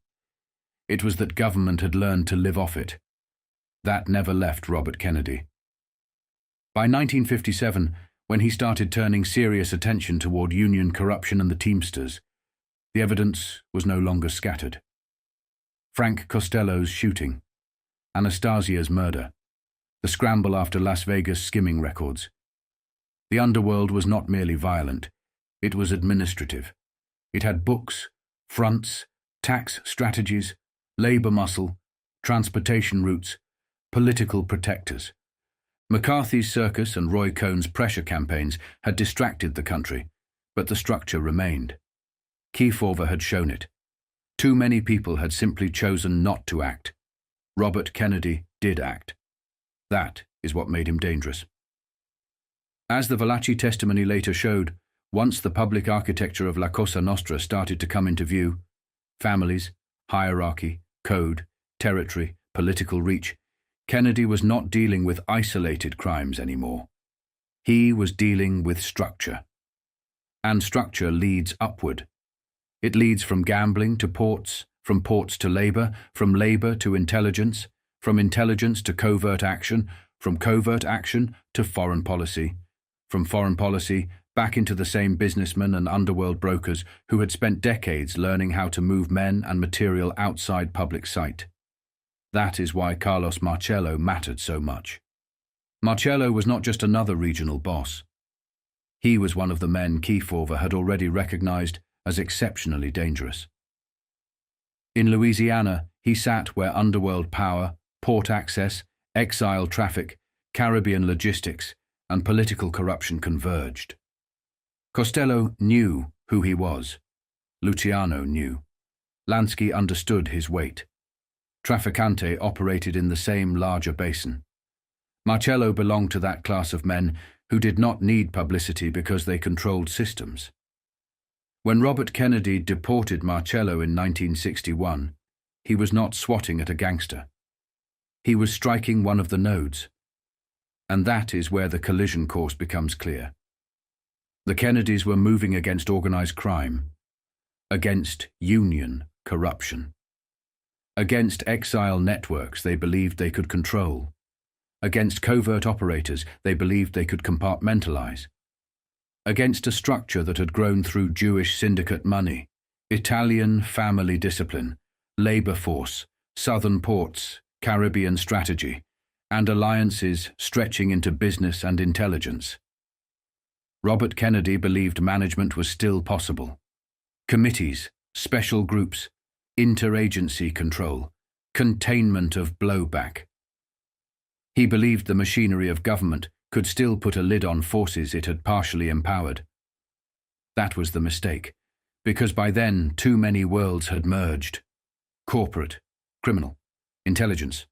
it was that government had learned to live off it. That never left Robert Kennedy. By 1957, when he started turning serious attention toward union corruption and the Teamsters, the evidence was no longer scattered. Frank Costello's shooting, Anastasia's murder, the scramble after Las Vegas skimming records. The underworld was not merely violent, it was administrative. It had books, fronts, tax strategies, labor muscle, transportation routes, political protectors. McCarthy's circus and Roy Cohn's pressure campaigns had distracted the country, but the structure remained. Kefauver had shown it. Too many people had simply chosen not to act. Robert Kennedy did act. That is what made him dangerous. As the Valachi testimony later showed, once the public architecture of La Cosa Nostra started to come into view, families, hierarchy, code, territory, political reach, Kennedy was not dealing with isolated crimes anymore. He was dealing with structure. And structure leads upward. It leads from gambling to ports, from ports to labor, from labor to intelligence, from intelligence to covert action, from covert action to foreign policy, from foreign policy back into the same businessmen and underworld brokers who had spent decades learning how to move men and material outside public sight. That is why Carlos Marcello mattered so much. Marcello was not just another regional boss. He was one of the men Kefauver had already recognized as exceptionally dangerous. In Louisiana, he sat where underworld power, port access, exile traffic, Caribbean logistics, and political corruption converged. Costello knew who he was. Luciano knew. Lansky understood his weight. Trafficante operated in the same larger basin. Marcello belonged to that class of men who did not need publicity because they controlled systems. When Robert Kennedy deported Marcello in 1961, he was not swatting at a gangster. He was striking one of the nodes. And that is where the collision course becomes clear. The Kennedys were moving against organized crime, against union corruption, against exile networks they believed they could control, against covert operators they believed they could compartmentalize, against a structure that had grown through Jewish syndicate money, Italian family discipline, labor force, southern ports, Caribbean strategy, and alliances stretching into business and intelligence. Robert Kennedy believed management was still possible. Committees, special groups, interagency control, containment of blowback. He believed the machinery of government could still put a lid on forces it had partially empowered. That was the mistake, because by then too many worlds had merged. Corporate, criminal, intelligence,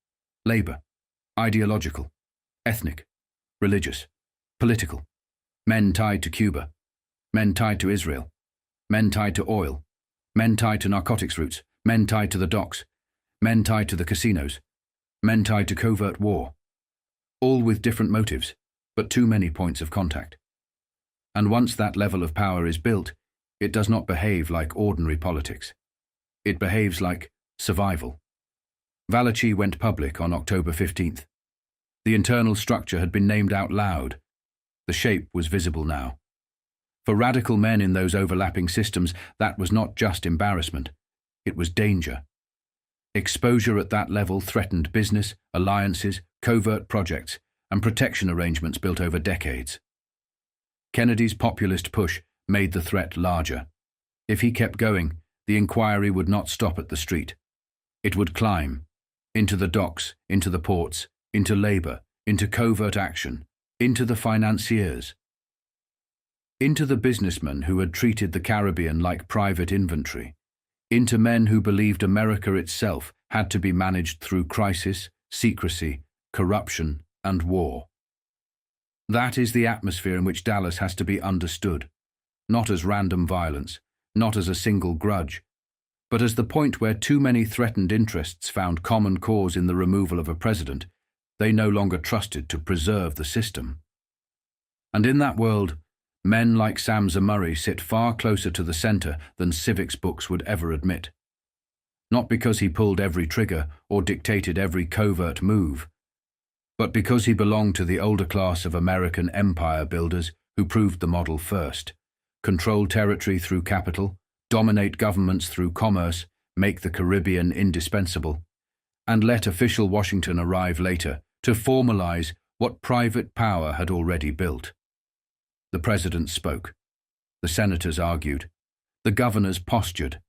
labor, ideological, ethnic, religious, political, men tied to Cuba, men tied to Israel, men tied to oil, men tied to narcotics routes, men tied to the docks, men tied to the casinos, men tied to covert war, all with different motives, but too many points of contact. And once that level of power is built, it does not behave like ordinary politics. It behaves like survival. Valachi went public on October 15th. The internal structure had been named out loud. The shape was visible now. For radical men in those overlapping systems, that was not just embarrassment. It was danger. Exposure at that level threatened business, alliances, covert projects, and protection arrangements built over decades. Kennedy's populist push made the threat larger. If he kept going, the inquiry would not stop at the street. It would climb, into the docks, into the ports, into labor, into covert action, into the financiers, into the businessmen who had treated the Caribbean like private inventory, into men who believed America itself had to be managed through crisis, secrecy, corruption, and war. That is the atmosphere in which Dallas has to be understood, not as random violence, not as a single grudge, but as the point where too many threatened interests found common cause in the removal of a president they no longer trusted to preserve the system. And in that world, men like Sam Zemurray sit far closer to the center than civics books would ever admit. Not because he pulled every trigger or dictated every covert move, but because he belonged to the older class of American empire builders who proved the model first, control territory through capital, dominate governments through commerce, make the Caribbean indispensable, and let official Washington arrive later to formalize what private power had already built. The president spoke. The senators argued. The governors postured.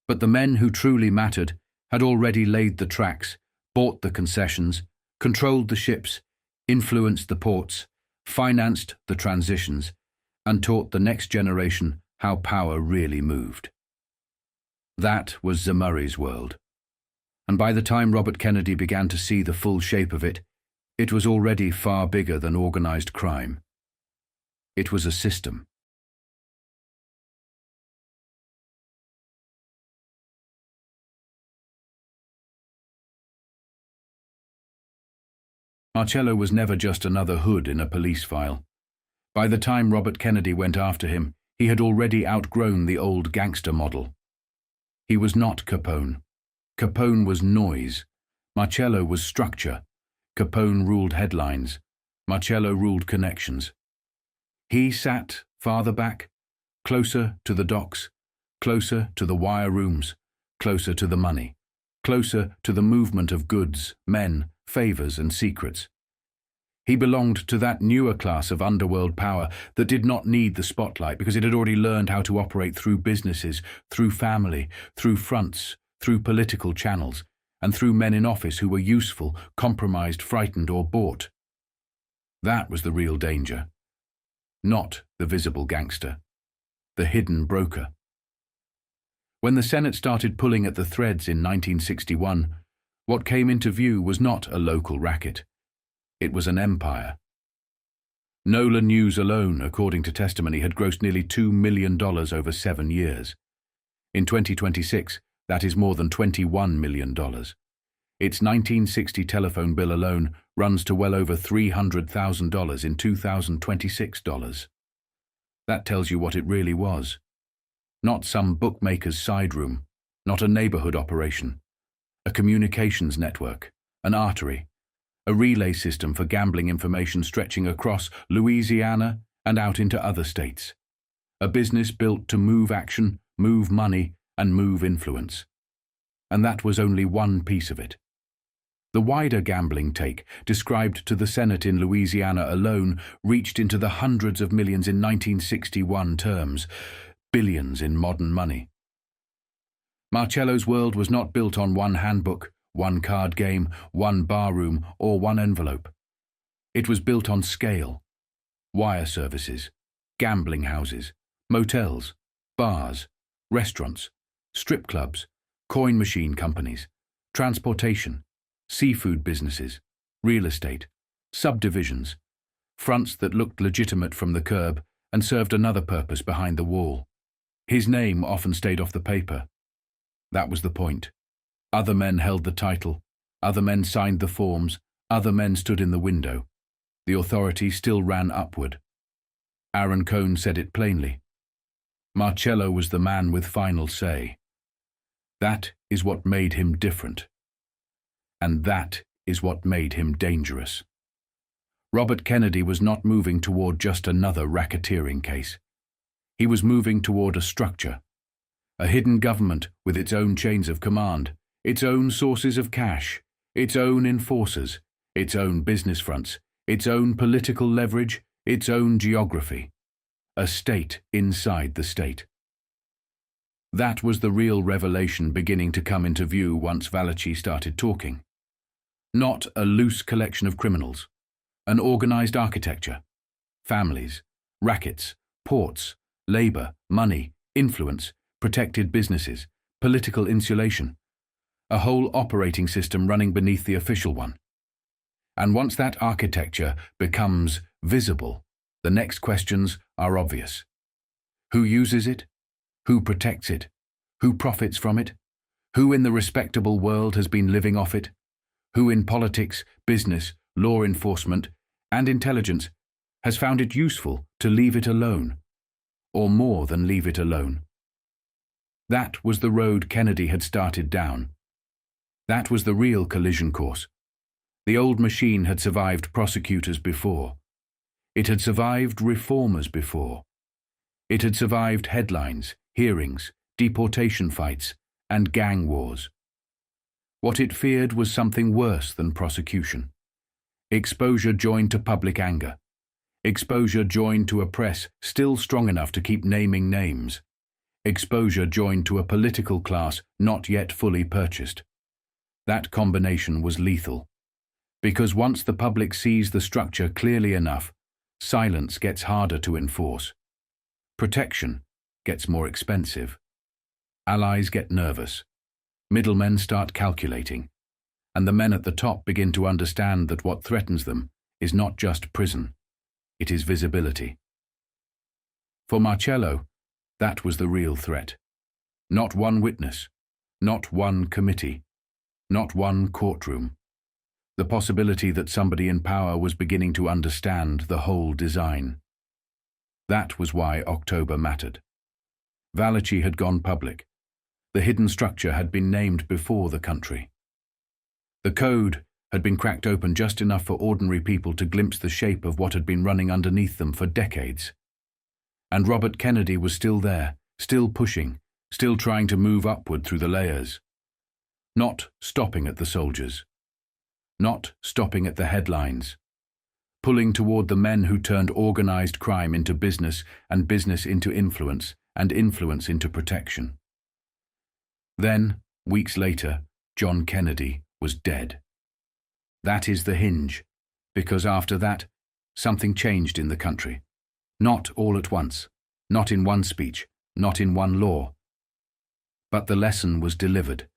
But the men who truly mattered had already laid the tracks, bought the concessions, controlled the ships, influenced the ports, financed the transitions, and taught the next generation how power really moved. That was Zemurray's world. And by the time Robert Kennedy began to see the full shape of it, it was already far bigger than organized crime. It was a system. Marcello was never just another hood in a police file. By the time Robert Kennedy went after him, he had already outgrown the old gangster model. He was not Capone. Capone was noise. Marcello was structure. Capone ruled headlines. Marcello ruled connections. He sat farther back, closer to the docks, closer to the wire rooms, closer to the money, closer to the movement of goods, men, favors, and secrets. He belonged to that newer class of underworld power that did not need the spotlight because it had already learned how to operate through businesses, through family, through fronts, through political channels, and through men in office who were useful, compromised, frightened, or bought. That was the real danger. Not the visible gangster, the hidden broker. When the Senate started pulling at the threads in 1961, what came into view was not a local racket. It was an empire. Nola News alone, according to testimony, had grossed nearly $2 million over 7 years. In 2026, that is more than $21 million. Its 1960 telephone bill alone runs to well over $300,000 in 2026 dollars. That tells you what it really was. Not some bookmaker's side room, not a neighborhood operation, a communications network, an artery, a relay system for gambling information stretching across Louisiana and out into other states. A business built to move action, move money, and move influence. And that was only one piece of it. The wider gambling take, described to the Senate in Louisiana alone, reached into the hundreds of millions in 1961 terms, billions in modern money. Marcello's world was not built on one handbook, one card game, one barroom, or one envelope. It was built on scale. Wire services, gambling houses, motels, bars, restaurants, strip clubs, coin machine companies, transportation, seafood businesses, real estate, subdivisions, fronts that looked legitimate from the curb and served another purpose behind the wall. His name often stayed off the paper. That was the point. Other men held the title, other men signed the forms, other men stood in the window. The authority still ran upward. Aaron Cohn said it plainly. Marcello was the man with final say. That is what made him different. And that is what made him dangerous. Robert Kennedy was not moving toward just another racketeering case. He was moving toward a structure, a hidden government with its own chains of command, its own sources of cash, its own enforcers, its own business fronts, its own political leverage, its own geography. A state inside the state. That was the real revelation beginning to come into view once Valachi started talking. Not a loose collection of criminals, an organized architecture, families, rackets, ports, labor, money, influence, protected businesses, political insulation, a whole operating system running beneath the official one. And once that architecture becomes visible, the next questions are obvious. Who uses it? Who protects it? Who profits from it? Who in the respectable world has been living off it? Who in politics, business, law enforcement, and intelligence has found it useful to leave it alone, or more than leave it alone? That was the road Kennedy had started down. That was the real collision course. The old machine had survived prosecutors before. It had survived reformers before. It had survived headlines, hearings, deportation fights, and gang wars. What it feared was something worse than prosecution. Exposure joined to public anger. Exposure joined to a press still strong enough to keep naming names. Exposure joined to a political class not yet fully purchased. That combination was lethal, because once the public sees the structure clearly enough, silence gets harder to enforce. Protection gets more expensive. Allies get nervous. Middlemen start calculating, and the men at the top begin to understand that what threatens them is not just prison, it is visibility. For Marcello, that was the real threat. Not one witness, not one committee, not one courtroom. The possibility that somebody in power was beginning to understand the whole design. That was why October mattered. Valachi had gone public. The hidden structure had been named before the country. The code had been cracked open just enough for ordinary people to glimpse the shape of what had been running underneath them for decades. And Robert Kennedy was still there, still pushing, still trying to move upward through the layers. Not stopping at the soldiers. Not stopping at the headlines. Pulling toward the men who turned organized crime into business and business into influence and influence into protection. Then, weeks later, John Kennedy was dead. That is the hinge, because after that, something changed in the country. Not all at once, not in one speech, not in one law. But the lesson was delivered.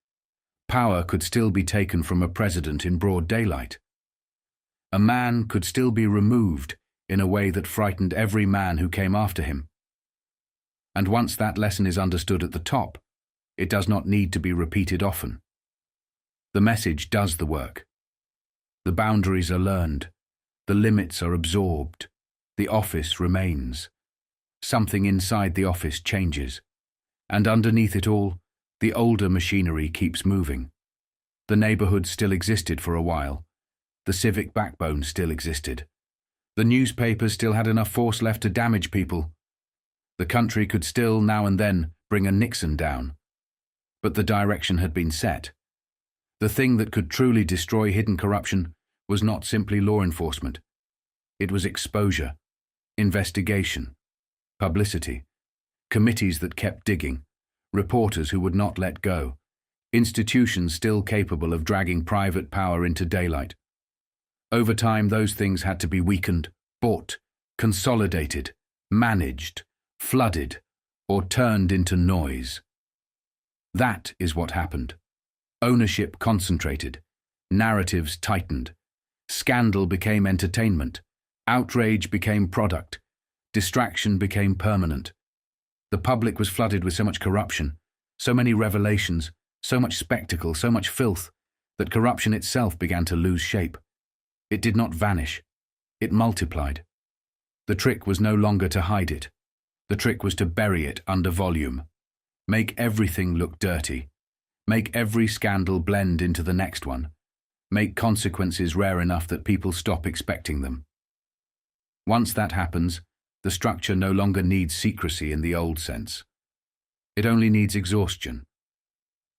Power could still be taken from a president in broad daylight. A man could still be removed in a way that frightened every man who came after him. And once that lesson is understood at the top, it does not need to be repeated often. The message does the work. The boundaries are learned. The limits are absorbed. The office remains. Something inside the office changes. And underneath it all, the older machinery keeps moving. The neighborhood still existed for a while. The civic backbone still existed. The newspapers still had enough force left to damage people. The country could still, now and then, bring a Nixon down. But the direction had been set. The thing that could truly destroy hidden corruption was not simply law enforcement. It was exposure, investigation, publicity, committees that kept digging, reporters who would not let go, institutions still capable of dragging private power into daylight. Over time, those things had to be weakened, bought, consolidated, managed, flooded, or turned into noise. That is what happened. Ownership concentrated, narratives tightened, scandal became entertainment, outrage became product, distraction became permanent. The public was flooded with so much corruption, so many revelations, so much spectacle, so much filth, that corruption itself began to lose shape. It did not vanish. It multiplied. The trick was no longer to hide it. The trick was to bury it under volume. Make everything look dirty. Make every scandal blend into the next one. Make consequences rare enough that people stop expecting them. Once that happens, the structure no longer needs secrecy in the old sense. It only needs exhaustion.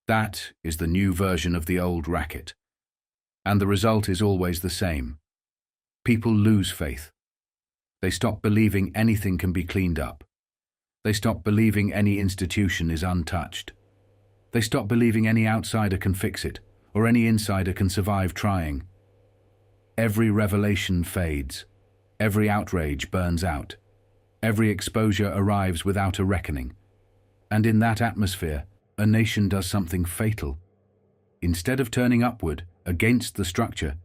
That is the new version of the old racket. And the result is always the same. People lose faith. They stop believing anything can be cleaned up. They stop believing any institution is untouched. They stop believing any outsider can fix it, or any insider can survive trying. Every revelation fades. Every outrage burns out. Every exposure arrives without a reckoning. And in that atmosphere, a nation does something fatal. Instead of turning upward, against the structure,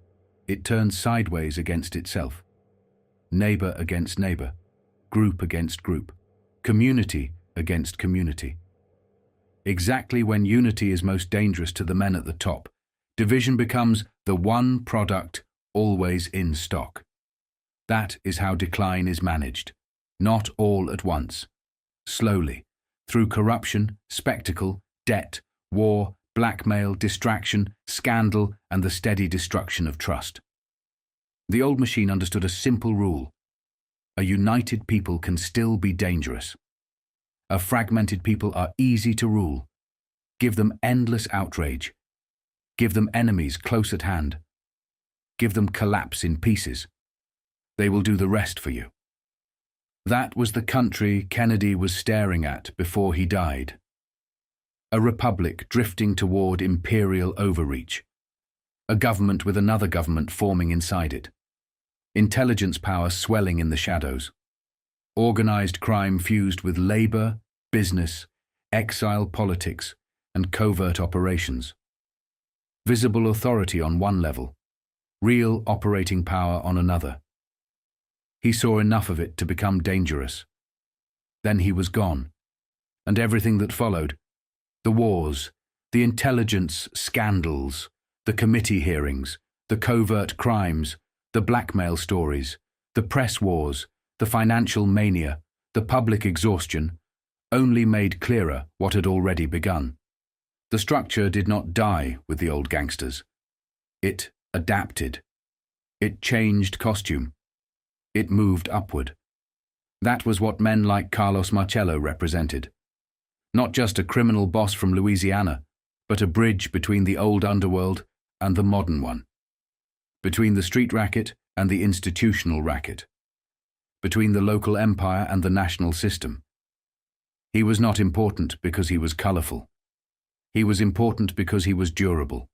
it turns sideways against itself. Neighbor against neighbor, group against group, community against community. Exactly when unity is most dangerous to the men at the top, division becomes the one product always in stock. That is how decline is managed, not all at once. Slowly, through corruption, spectacle, debt, war, blackmail, distraction, scandal, and the steady destruction of trust. The old machine understood a simple rule. A united people can still be dangerous. A fragmented people are easy to rule. Give them endless outrage. Give them enemies close at hand. Give them collapse in pieces. They will do the rest for you. That was the country Kennedy was staring at before he died. A republic drifting toward imperial overreach, a government with another government forming inside it. Intelligence power swelling in the shadows. Organized crime fused with labor, business, exile politics, and covert operations. Visible authority on one level, real operating power on another. He saw enough of it to become dangerous. Then he was gone, and everything that followed, the wars, the intelligence scandals, the committee hearings, the covert crimes, the blackmail stories, the press wars, the financial mania, the public exhaustion, only made clearer what had already begun. The structure did not die with the old gangsters. It adapted. It changed costume. It moved upward. That was what men like Carlos Marcello represented. Not just a criminal boss from Louisiana, but a bridge between the old underworld and the modern one. Between the street racket and the institutional racket. Between the local empire and the national system. He was not important because he was colorful. He was important because he was durable.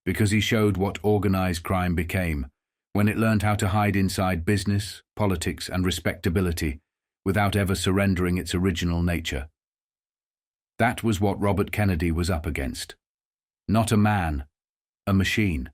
Because he showed what organized crime became when it learned how to hide inside business, politics, and respectability without ever surrendering its original nature. That was what Robert Kennedy was up against. Not a man, a machine.